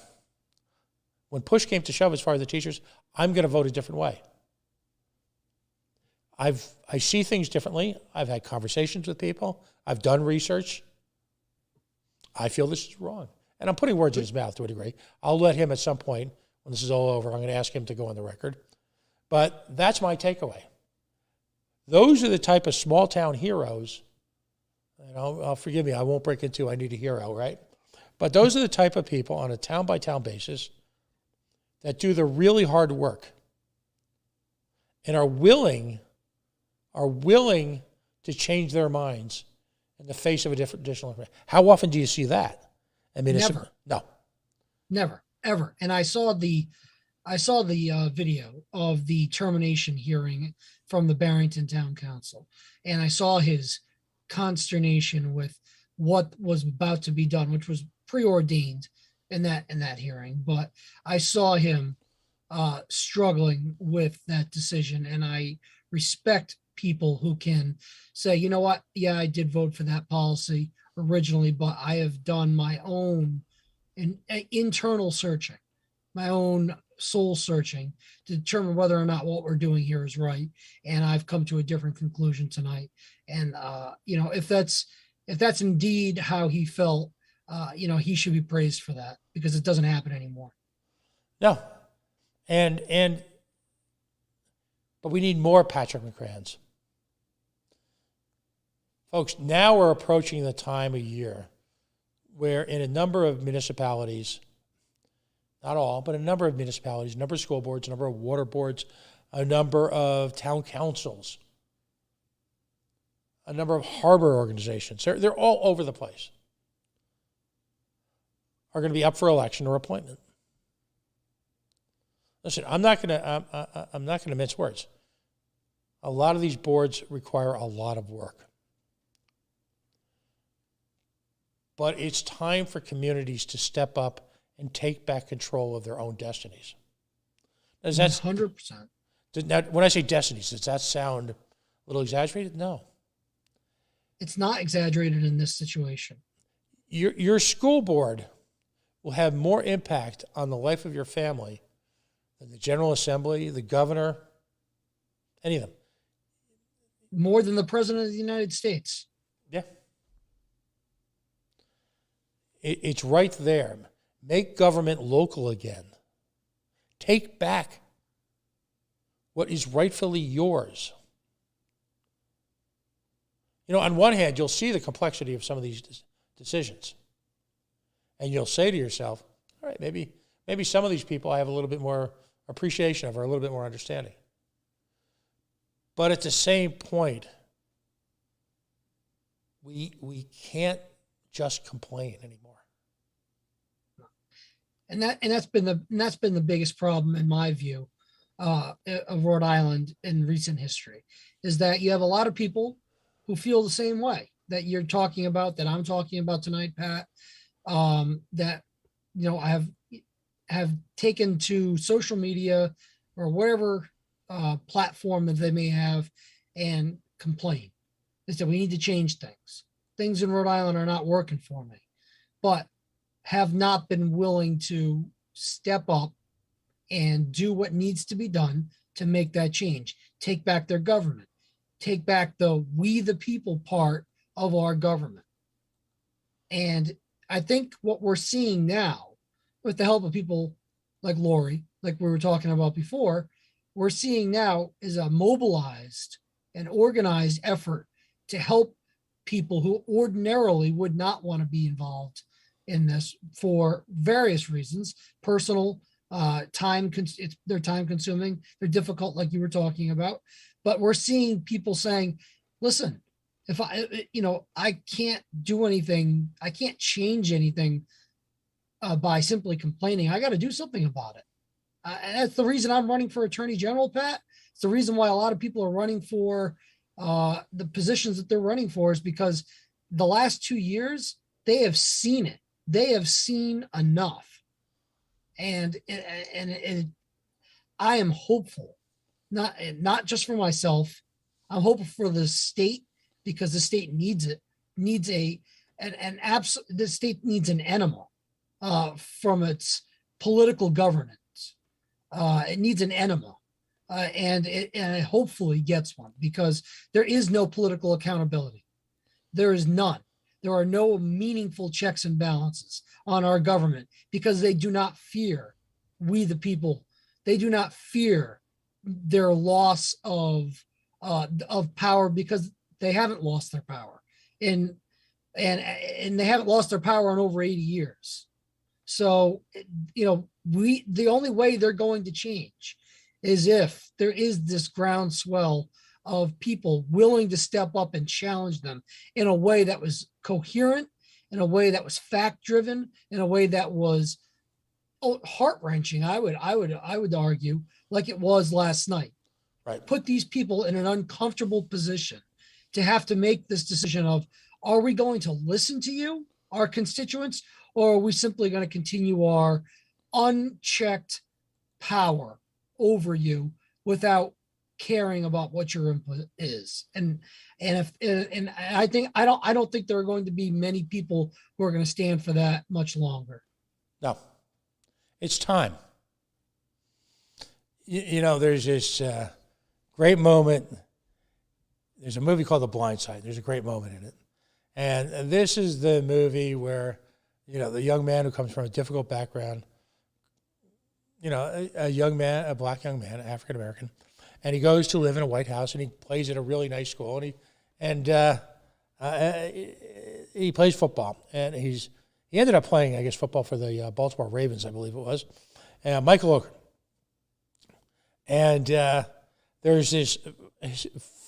Speaker 2: When push came to shove as far as the teachers, I'm going to vote a different way. I see things differently. I've had conversations with people. I've done research. I feel this is wrong. And I'm putting words in his mouth to a degree. I'll let him at some point, when this is all over, I'm going to ask him to go on the record. But that's my takeaway. Those are the type of small-town heroes, forgive me, I won't break into I need a hero, right? But those are the type of people on a town-by-town basis that do the really hard work and are willing to change their minds in the face of additional information. How often do you see that?
Speaker 1: Never.
Speaker 2: No.
Speaker 1: Never, ever. And I saw the video of the termination hearing from the Barrington Town Council, and I saw his consternation with what was about to be done, which was preordained in that hearing. But I saw him struggling with that decision, and I respect people who can say, you know what, yeah, I did vote for that policy originally, but I have done my own internal searching, my own soul searching to determine whether or not what we're doing here is right. And I've come to a different conclusion tonight. And, if that's indeed how he felt, he should be praised for that, because it doesn't happen anymore.
Speaker 2: No. But we need more Patrick McCrans. Folks, now we're approaching the time of year where in a number of municipalities, not all, but a number of municipalities, a number of school boards, a number of water boards, a number of town councils, a number of harbor organizations, they're all over the place, are going to be up for election or appointment. Listen, I'm not going to mince words. A lot of these boards require a lot of work. But it's time for communities to step up and take back control of their own destinies. Does that
Speaker 1: 100%?
Speaker 2: Now, when I say destinies, does that sound a little exaggerated? No.
Speaker 1: It's not exaggerated in this situation.
Speaker 2: Your school board will have more impact on the life of your family than the General Assembly, the governor, any of them.
Speaker 1: More than the President of the United States.
Speaker 2: Yeah. It's right there. Make government local again. Take back what is rightfully yours. On one hand, you'll see the complexity of some of these decisions. And you'll say to yourself, all right, maybe some of these people I have a little bit more appreciation of or a little bit more understanding. But at the same point, we can't just complain anymore.
Speaker 1: And that's been the biggest problem in my view of Rhode Island in recent history, is that you have a lot of people who feel the same way that you're talking about, that I'm talking about tonight, Pat. That I have taken to social media or whatever platform that they may have and complain. They said we need to change things. Things in Rhode Island are not working for me, but have not been willing to step up and do what needs to be done to make that change. Take back their government. Take back the we the people part of our government. And I think what we're seeing now, with the help of people like Lori, like we were talking about before, we're seeing now is a mobilized and organized effort to help people who ordinarily would not want to be involved in this for various reasons. Personal, they're time consuming, they're difficult, like you were talking about. But we're seeing people saying, listen, if I can't do anything, I can't change anything by simply complaining. I got to do something about it. And that's the reason I'm running for Attorney General, Pat. It's the reason why a lot of people are running for the positions that they're running for, is because the last 2 years, they have seen it. They have seen enough. And I am hopeful, not just for myself. I'm hopeful for the state, because the state needs it. The state needs an enema from its political governance. It needs an enema, and it hopefully gets one, because there is no political accountability. There is none. There are no meaningful checks and balances on our government, because they do not fear we the people. They do not fear their loss of power, because they haven't lost their power, and they haven't lost their power in over 80 years. So, the only way they're going to change is if there is this groundswell of people willing to step up and challenge them in a way that was coherent, in a way that was fact-driven, in a way that was heart-wrenching. I would argue, like it was last night.
Speaker 2: Right.
Speaker 1: Put these people in an uncomfortable position to have to make this decision of, are we going to listen to you, our constituents, or are we simply going to continue our unchecked power over you without caring about what your input is? And I don't think there are going to be many people who are going to stand for that much longer.
Speaker 2: No, it's time. There's this great moment. There's a movie called The Blind Side. There's a great moment in it. And this is the movie where, the young man who comes from a difficult background, a young man, a black young man, African-American, and he goes to live in a White House, and he plays at a really nice school, and he plays football, and he ended up playing, I guess, football for the Baltimore Ravens, I believe it was, Michael Oker. And there's this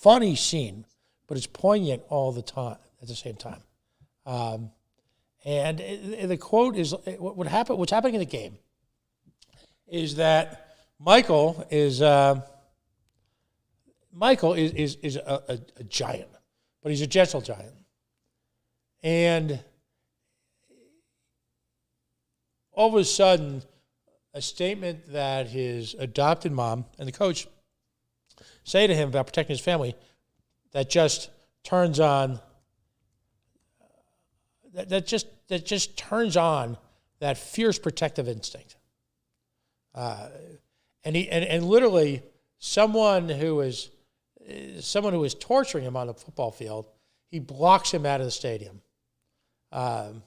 Speaker 2: funny scene, but it's poignant all the time at the same time. And the quote is, what's happening in the game is that Michael is a giant, but he's a gentle giant. And all of a sudden, a statement that his adopted mom and the coach say to him about protecting his family that just turns on that just turns on that fierce protective instinct. And literally someone who is torturing him on the football field, he blocks him out of the stadium. And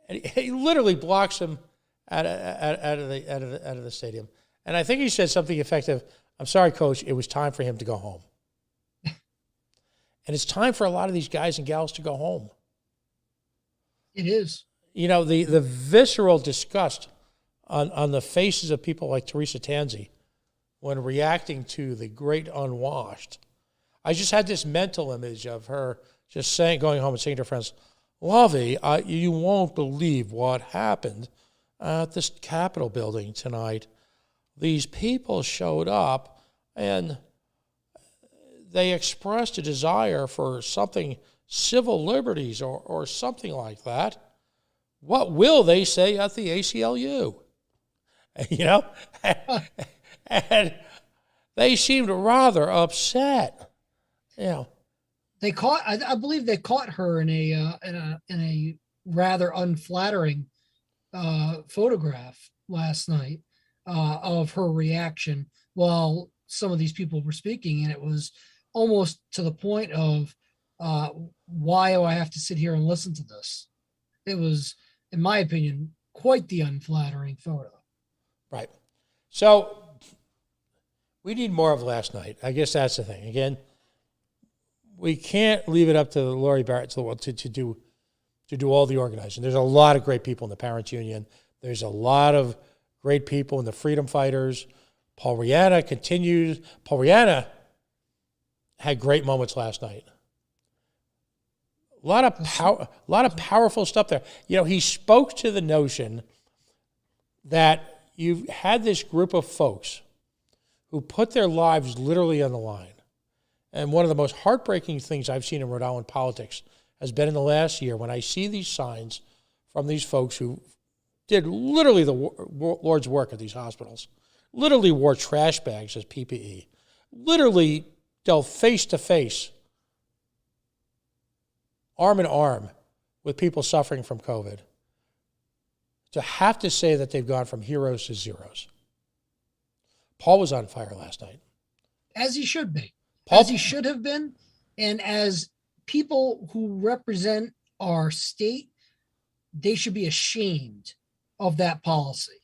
Speaker 2: he literally blocks him out of the stadium. And I think he said something effective. I'm sorry, Coach, it was time for him to go home. And it's time for a lot of these guys and gals to go home.
Speaker 1: It is.
Speaker 2: You know, the visceral disgust on the faces of people like Teresa Tanzi when reacting to the great unwashed. I just had this mental image of her just going home and saying to her friends, Lovey, you won't believe what happened at this Capitol building tonight. These people showed up and they expressed a desire for something, civil liberties or something like that. What will they say at the ACLU? You know? And they seemed rather upset. You know.
Speaker 1: They caught, I believe they caught her in a rather unflattering photograph last night of her reaction while some of these people were speaking, and it was almost to the point of why do I have to sit here and listen to this? It was, in my opinion, quite the unflattering photo. Right.
Speaker 2: So we need more of last night. I guess that's the thing. Again, we can't leave it up to Lori Barrett to do all the organizing. There's a lot of great people in the Parents Union. There's a lot of great people in the Freedom Fighters. Paul Rihanna continues. Paul Rihanna had great moments last night. A lot of powerful stuff there. You know, he spoke to the notion that you've had this group of folks who put their lives literally on the line. And one of the most heartbreaking things I've seen in Rhode Island politics has been in the last year when I see these signs from these folks who did literally the Lord's work at these hospitals, literally wore trash bags as PPE, literally dealt face-to-face, arm in arm with people suffering from COVID. To have to say that they've gone from heroes to zeros. Paul was on fire last night.
Speaker 1: As he should be. As he should have been. And as people who represent our state, they should be ashamed of that policy.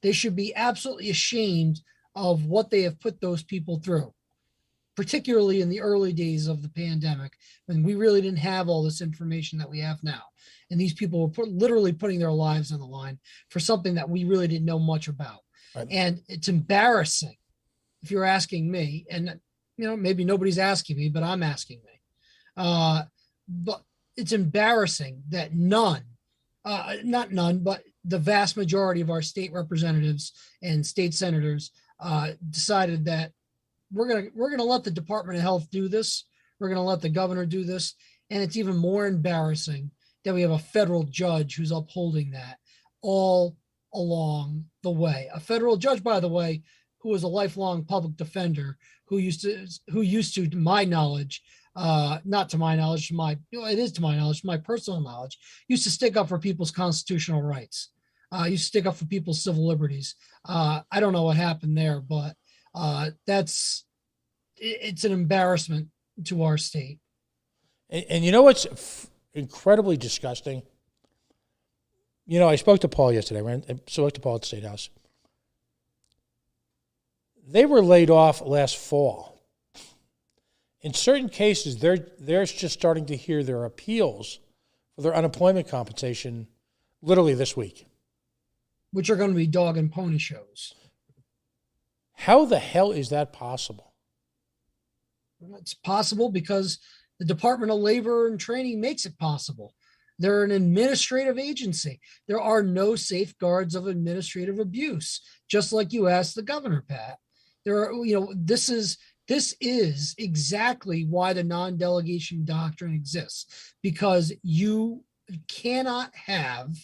Speaker 1: They should be absolutely ashamed of what they have put those people through, particularly in the early days of the pandemic, when we really didn't have all this information that we have now. And these people were literally putting their lives on the line for something that we really didn't know much about. Right. And it's embarrassing, if you're asking me, and you know, maybe nobody's asking me, but I'm asking me. But it's embarrassing that not none, but the vast majority of our state representatives and state senators decided that we're gonna let the Department of Health do this. We're gonna let the governor do this, and it's even more embarrassing that we have a federal judge who's upholding that all along the way. A federal judge, by the way, who was a lifelong public defender, who used to, to my knowledge, not to my knowledge, it is to my knowledge, my personal knowledge, used to stick up for people's constitutional rights, used to stick up for people's civil liberties. I don't know what happened there, but it's an embarrassment to our state.
Speaker 2: And you know what's incredibly disgusting? You know, I spoke to Paul yesterday. I spoke to Paul at the State House. They were laid off last fall. In certain cases, they're just starting to hear their appeals for their unemployment compensation literally this week.
Speaker 1: Which are going to be dog and pony shows.
Speaker 2: How the hell is that possible?
Speaker 1: It's possible because the Department of Labor and Training makes it possible. They're an administrative agency. There are no safeguards of administrative abuse, just like you asked the governor, Pat. This is exactly why the non-delegation doctrine exists, because you cannot have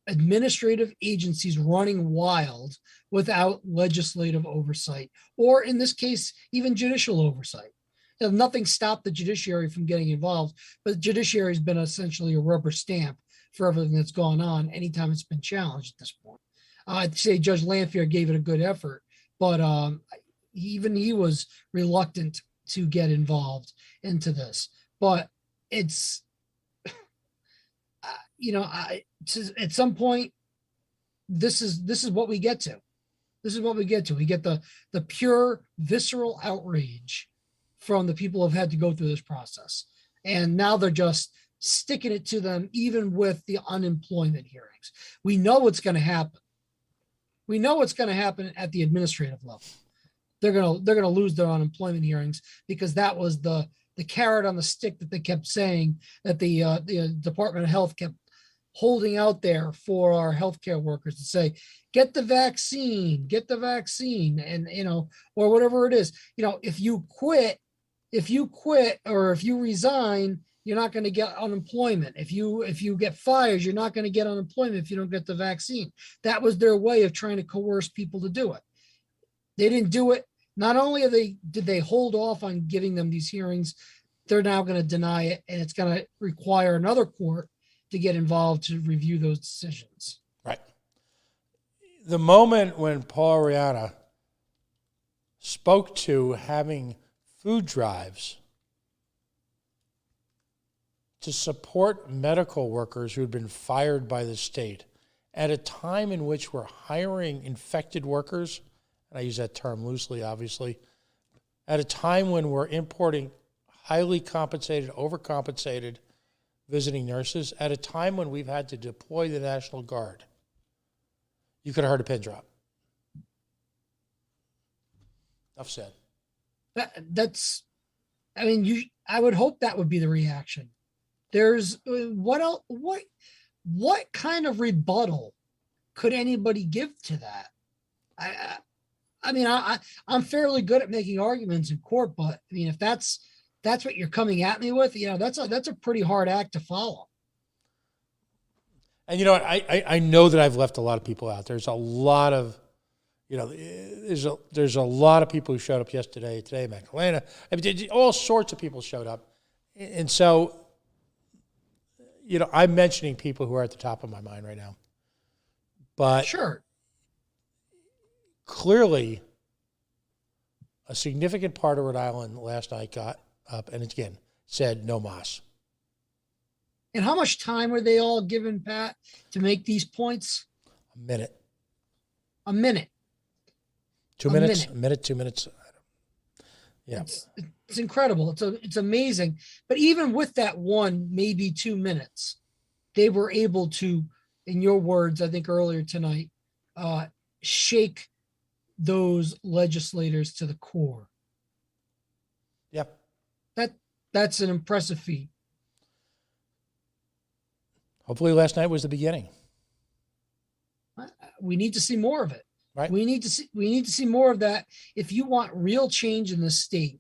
Speaker 1: administrative agencies running wild without legislative oversight, or in this case, even judicial oversight. Nothing stopped the judiciary from getting involved, but the judiciary has been essentially a rubber stamp for everything that's gone on anytime it's been challenged at this point. I'd say Judge Lanphier gave it a good effort, but even he was reluctant to get involved into this. But it's, at some point, this is what we get to. This is what we get to. We get the pure visceral outrage from the people who have had to go through this process. And now they're just sticking it to them, even with the unemployment hearings. We know what's going to happen. We know what's going to happen at the administrative level. They're going to lose their unemployment hearings, because that was the carrot on the stick that they kept saying, that the Department of Health kept holding out there for our healthcare workers to say, get the vaccine, and, or whatever it is. If you quit, or if you resign, you're not going to get unemployment. If you get fired, you're not going to get unemployment if you don't get the vaccine. That was their way of trying to coerce people to do it. They didn't do it. Not only did they hold off on giving them these hearings, they're now going to deny it, and it's going to require another court to get involved to review those decisions.
Speaker 2: Right. The moment when Paul Ariana spoke to having food drives to support medical workers who had been fired by the state at a time in which we're hiring infected workers, and I use that term loosely, obviously, at a time when we're importing highly compensated, overcompensated visiting nurses, at a time when we've had to deploy the National Guard, you could have heard a pin drop. Enough said.
Speaker 1: I would hope that would be the reaction. There's what else? What kind of rebuttal could anybody give to that? I'm fairly good at making arguments in court, but if that's what you're coming at me with, that's a pretty hard act to follow.
Speaker 2: And you know what? I know that I've left a lot of people out. There's a lot of, there's a lot of people who showed up yesterday, today, Calenda. All sorts of people showed up. And so, I'm mentioning people who are at the top of my mind right now. But
Speaker 1: sure,
Speaker 2: clearly, a significant part of Rhode Island last night got up and again said no mas.
Speaker 1: And how much time were they all given, Pat, to make these points?
Speaker 2: A minute.
Speaker 1: 2
Speaker 2: minutes. A minute, 2 minutes. Yeah.
Speaker 1: It's incredible. It's amazing. But even with that 1, maybe 2 minutes, they were able to, in your words, I think earlier tonight, shake those legislators to the core.
Speaker 2: Yep.
Speaker 1: That's an impressive feat.
Speaker 2: Hopefully last night was the beginning.
Speaker 1: We need to see more of it.
Speaker 2: Right.
Speaker 1: We need to see more of that. If you want real change in the state,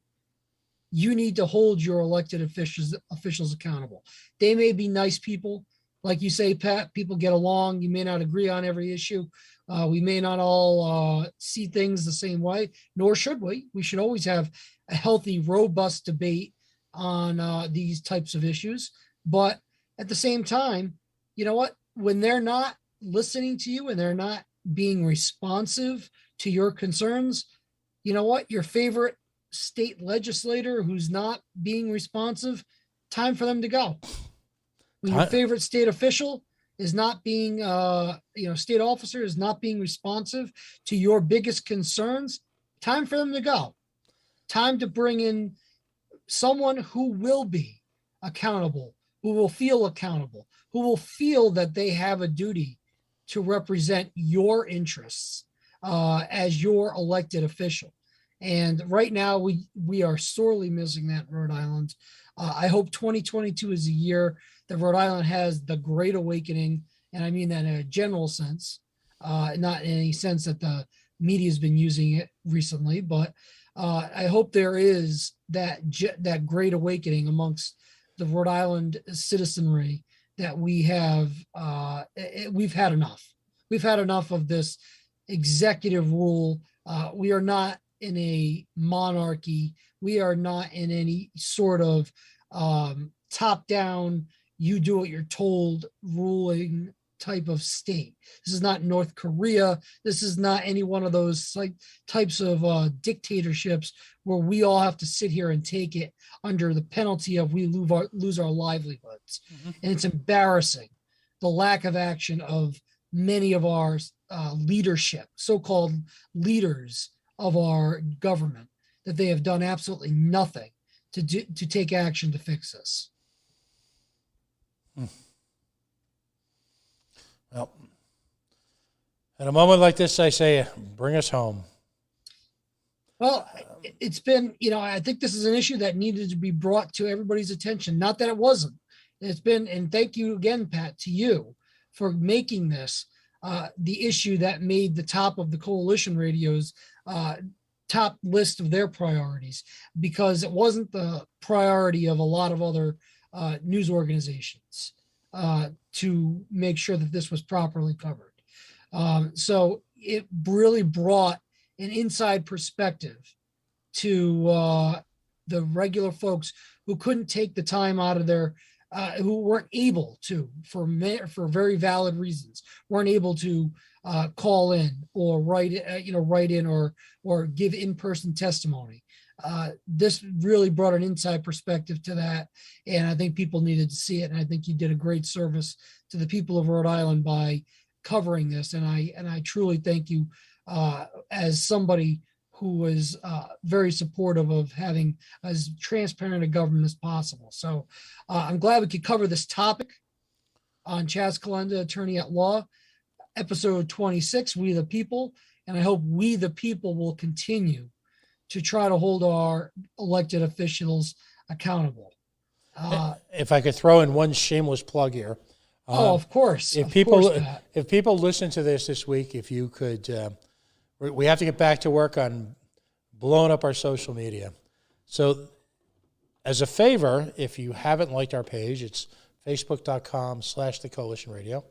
Speaker 1: you need to hold your elected officials accountable. They may be nice people. Like you say, Pat, people get along. You may not agree on every issue. We may not all see things the same way, nor should we. We should always have a healthy, robust debate on these types of issues. But at the same time, you know what? When they're not listening to you and they're not being responsive to your concerns, you know what? Your favorite state legislator who's not being responsive, time for them to go. When your favorite state official is not being, state officer is not being responsive to your biggest concerns, time for them to go. Time to bring in someone who will be accountable, who will feel accountable, who will feel that they have a duty to represent your interests as your elected official. And right now, we are sorely missing that in Rhode Island. I hope 2022 is a year that Rhode Island has the Great Awakening, and I mean that in a general sense, not in any sense that the media has been using it recently, but I hope there is that Great Awakening amongst the Rhode Island citizenry that we have. We've had enough. We've had enough of this executive rule. We are not in a monarchy. We are not in any sort of top-down, you do what you're told ruling type of state. This is not North Korea. This is not any one of those types of dictatorships where we all have to sit here and take it under the penalty of we lose our livelihoods. Mm-hmm. And it's embarrassing, the lack of action of many of our leadership, so-called leaders of our government, that they have done absolutely nothing to take action to fix this.
Speaker 2: Well, at a moment like this, I say, bring us home.
Speaker 1: Well, it's been, I think this is an issue that needed to be brought to everybody's attention. Not that it wasn't. It's been, and thank you again, Pat, to you for making this the issue that made the top of the coalition radio's top list of their priorities, because it wasn't the priority of a lot of other news organizations to make sure that this was properly covered. So it really brought an inside perspective to the regular folks who couldn't take the time out of their, who weren't able to, for very valid reasons, weren't able to call in or write in or give in-person testimony. This really brought an inside perspective to that, and I think people needed to see it. And I think you did a great service to the people of Rhode Island by covering this. And I truly thank you as somebody who was very supportive of having as transparent a government as possible. So I'm glad we could cover this topic on Chaz Calenda, Attorney at Law, episode 26, We the People. And I hope we the people will continue to try to hold our elected officials accountable.
Speaker 2: If I could throw in one shameless plug here.
Speaker 1: Of course.
Speaker 2: If people listen to this week, if you could, we have to get back to work on blowing up our social media. So as a favor, if you haven't liked our page, it's facebook.com/The Coalition Radio.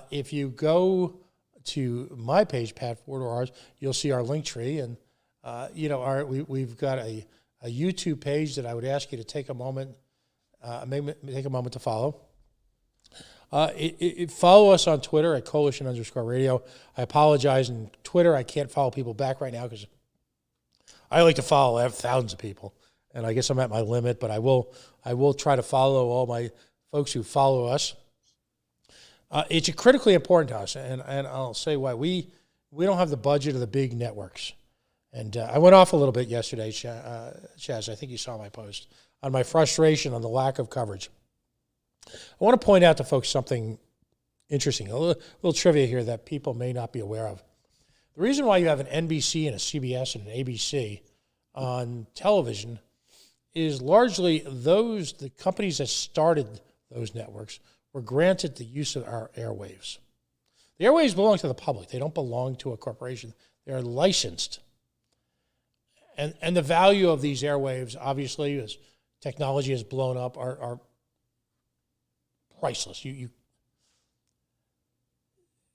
Speaker 2: If you go to my page, Pat Ford or ours, you'll see our link tree. And, we've got a YouTube page that I would ask you to take a moment, to follow. Follow us on Twitter at Coalition_Radio. I apologize. On Twitter, I can't follow people back right now because I like to follow. I have thousands of people, and I guess I'm at my limit. But I will try to follow all my folks who follow us. It's critically important to us, and I'll say why. We don't have the budget of the big networks. And I went off a little bit yesterday, Chaz. I think you saw my post on my frustration on the lack of coverage. I want to point out to folks something interesting, a little trivia here that people may not be aware of. The reason why you have an NBC and a CBS and an ABC on television is largely the companies that started those networks were granted the use of our airwaves. The airwaves belong to the public. They don't belong to a corporation. They are licensed. And the value of these airwaves, obviously, as technology has blown up, are priceless.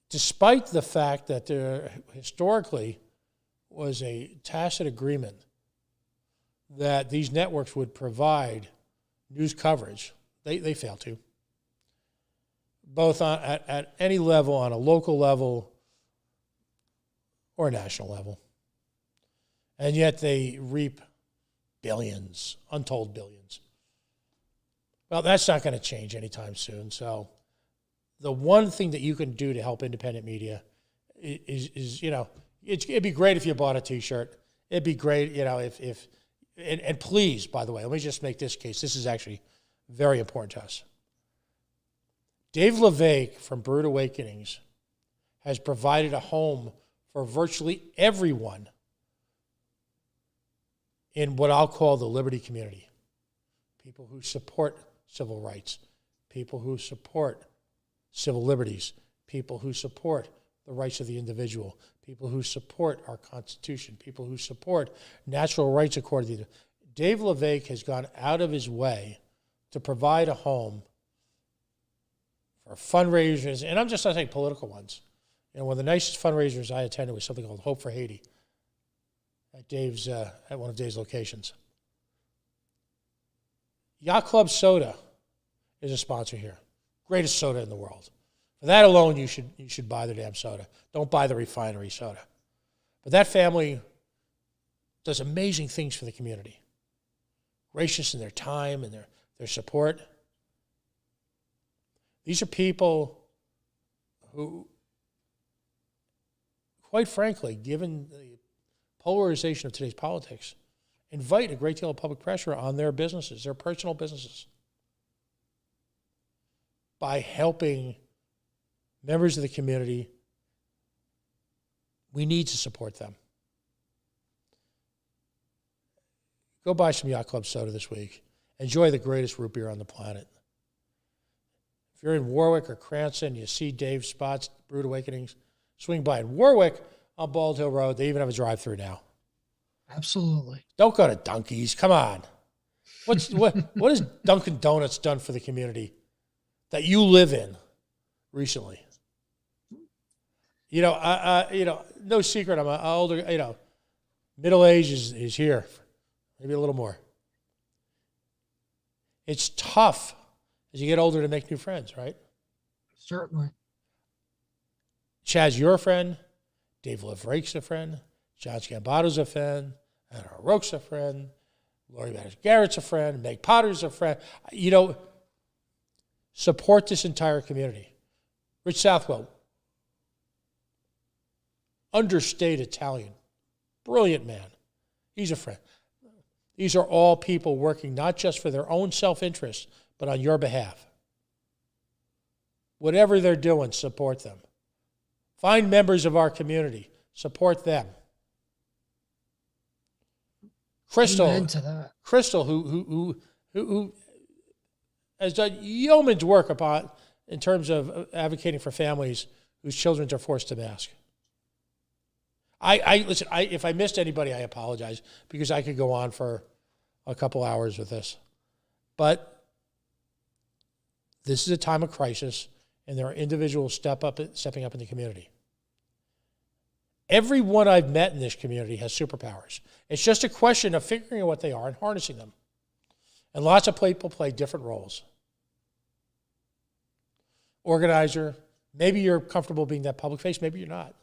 Speaker 2: Despite the fact that there historically was a tacit agreement that these networks would provide news coverage, they fail to. Both at any level, on a local level or a national level. And yet they reap billions, untold billions. Well, that's not going to change anytime soon. So the one thing that you can do to help independent media is it'd be great if you bought a T-shirt. It'd be great, if and please, by the way, let me just make this case. This is actually very important to us. Dave LeVake from Brood Awakenings has provided a home for virtually everyone in what I'll call the liberty community. People who support civil rights, people who support civil liberties, people who support the rights of the individual, people who support our Constitution, people who support natural rights according to Dave LeVake has gone out of his way to provide a home for fundraisers, and I'm just not saying political ones. One of the nicest fundraisers I attended was something called Hope for Haiti at one of Dave's locations. Yacht Club Soda is a sponsor here. Greatest soda in the world. For that alone, you should buy the damn soda. Don't buy the refinery soda. But that family does amazing things for the community. Gracious in their time and their support. These are people who quite frankly, given the polarization of today's politics, invite a great deal of public pressure on their businesses, their personal businesses, by helping members of the community. We need to support them. Go buy some Yacht Club soda this week. Enjoy the greatest root beer on the planet. If you're in Warwick or Cranston, you see Dave's spots, Brewed Awakenings, swing by. In Warwick, on Bald Hill Road, they even have a drive-through now.
Speaker 1: Absolutely.
Speaker 2: Don't go to Dunkies. Come on. What has Dunkin' Donuts done for the community that you live in recently? No secret. I'm older. Middle age is here, maybe a little more. It's tough as you get older to make new friends, right?
Speaker 1: Certainly.
Speaker 2: Chaz, you're a friend. Dave LeVrake's a friend. John Scambato's a friend. Anna Roque's a friend. Lori Matters Garrett's a friend. Meg Potter's a friend. Support this entire community. Rich Southwell, understated Italian, brilliant man. He's a friend. These are all people working not just for their own self-interest, but on your behalf. Whatever they're doing, support them. Find members of our community. Support them. Crystal, who has done yeoman's work in terms of advocating for families whose children are forced to mask. Listen, if I missed anybody, I apologize, because I could go on for a couple hours with this. But this is a time of crisis, and there are individuals stepping up in the community. Everyone I've met in this community has superpowers. It's just a question of figuring out what they are and harnessing them. And lots of people play different roles. Organizer, maybe you're comfortable being that public face, maybe you're not.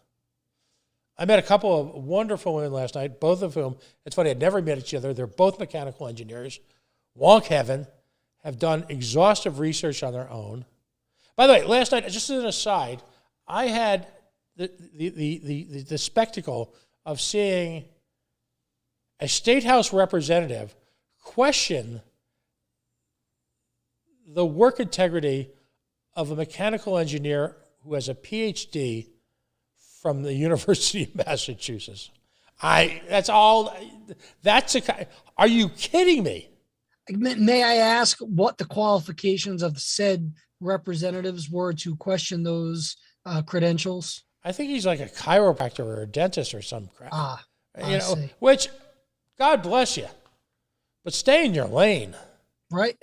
Speaker 2: I met a couple of wonderful women last night, both of whom, it's funny, I'd never met each other. They're both mechanical engineers. Wonk heaven, have done exhaustive research on their own. By the way, last night, just as an aside, I had the spectacle of seeing a state house representative question the work integrity of a mechanical engineer who has a PhD from the University of Massachusetts. Are you kidding me?
Speaker 1: May I ask what the qualifications of said representatives were to question those credentials?
Speaker 2: I think he's like a chiropractor or a dentist or some crap.
Speaker 1: See.
Speaker 2: Which, God bless you, but stay in your lane.
Speaker 1: Right.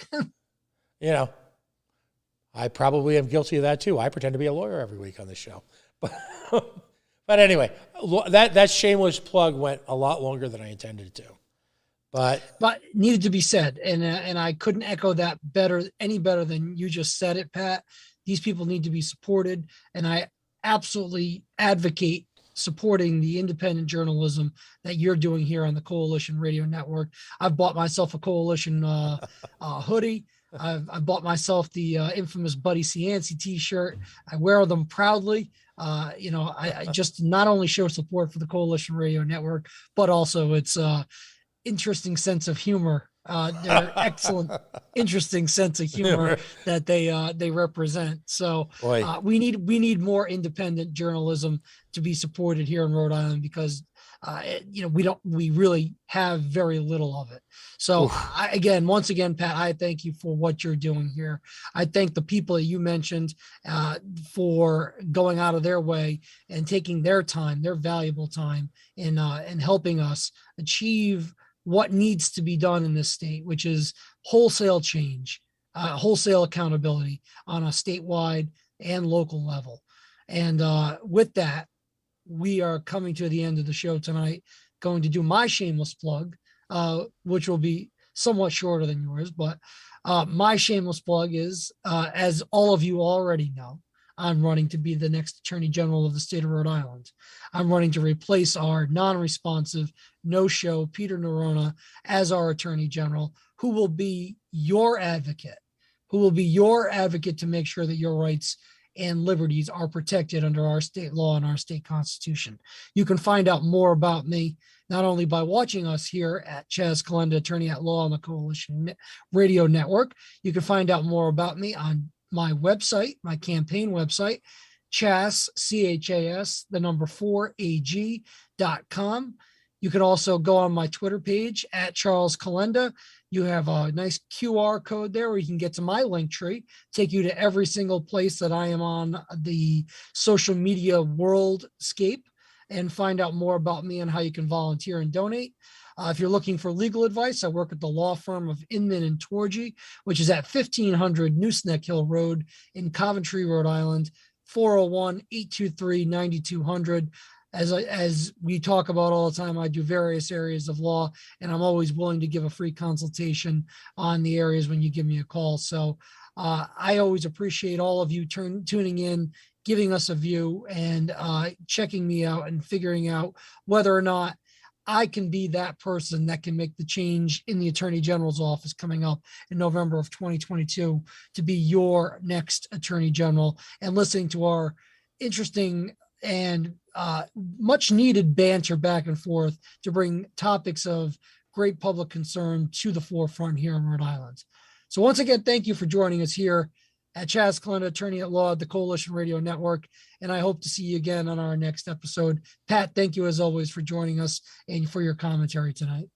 Speaker 2: I probably am guilty of that too. I pretend to be a lawyer every week on this show. But anyway, that shameless plug went a lot longer than I intended it to. But
Speaker 1: needed to be said, and I couldn't echo that any better than you just said it, Pat. These people need to be supported, and I absolutely advocate supporting the independent journalism that you're doing here on the Coalition Radio Network. I've bought myself a Coalition hoodie. I bought myself the infamous Buddy Cianci t-shirt. I wear them proudly. I just not only show support for the Coalition Radio Network, but also its interesting sense of humor. Their excellent, interesting sense of humor that they represent. So we need more independent journalism to be supported here in Rhode Island, because we really have very little of it. So once again, Pat, I thank you for what you're doing here. I thank the people that you mentioned for going out of their way and taking their time, their valuable time, in helping us achieve what needs to be done in this state, which is wholesale change, wholesale accountability on a statewide and local level. And with that, we are coming to the end of the show tonight, going to do my shameless plug, which will be somewhat shorter than yours. But my shameless plug is, as all of you already know, I'm running to be the next Attorney General of the state of Rhode Island. I'm running to replace our non-responsive, no-show Peter Nerona as our Attorney General, who will be your advocate, to make sure that your rights and liberties are protected under our state law and our state constitution. You can find out more about me not only by watching us here at Chaz Calenda, attorney at law on the Coalition Radio Network. You can find out more about me on my website, my campaign website, Chas, CHAS, the number 4AG.com. You can also go on my Twitter page at Charles Calenda. You have a nice QR code there where you can get to my link tree, take you to every single place that I am on the social media worldscape, and find out more about me and how you can volunteer and donate. If you're looking for legal advice, I work at the law firm of Inman and Torgy, which is at 1500 Nooseneck Hill Road in Coventry, Rhode Island, 401-823-9200. As we talk about all the time, I do various areas of law, and I'm always willing to give a free consultation on the areas when you give me a call. So I always appreciate all of you tuning in, giving us a view, and checking me out and figuring out whether or not I can be that person that can make the change in the Attorney General's office coming up in November of 2022 to be your next Attorney General, and listening to our interesting and much needed banter back and forth to bring topics of great public concern to the forefront here in Rhode Island. So once again, thank you for joining us here at Chaz Calenda, attorney at law at the Coalition Radio Network. And I hope to see you again on our next episode. Pat, thank you as always for joining us and for your commentary tonight.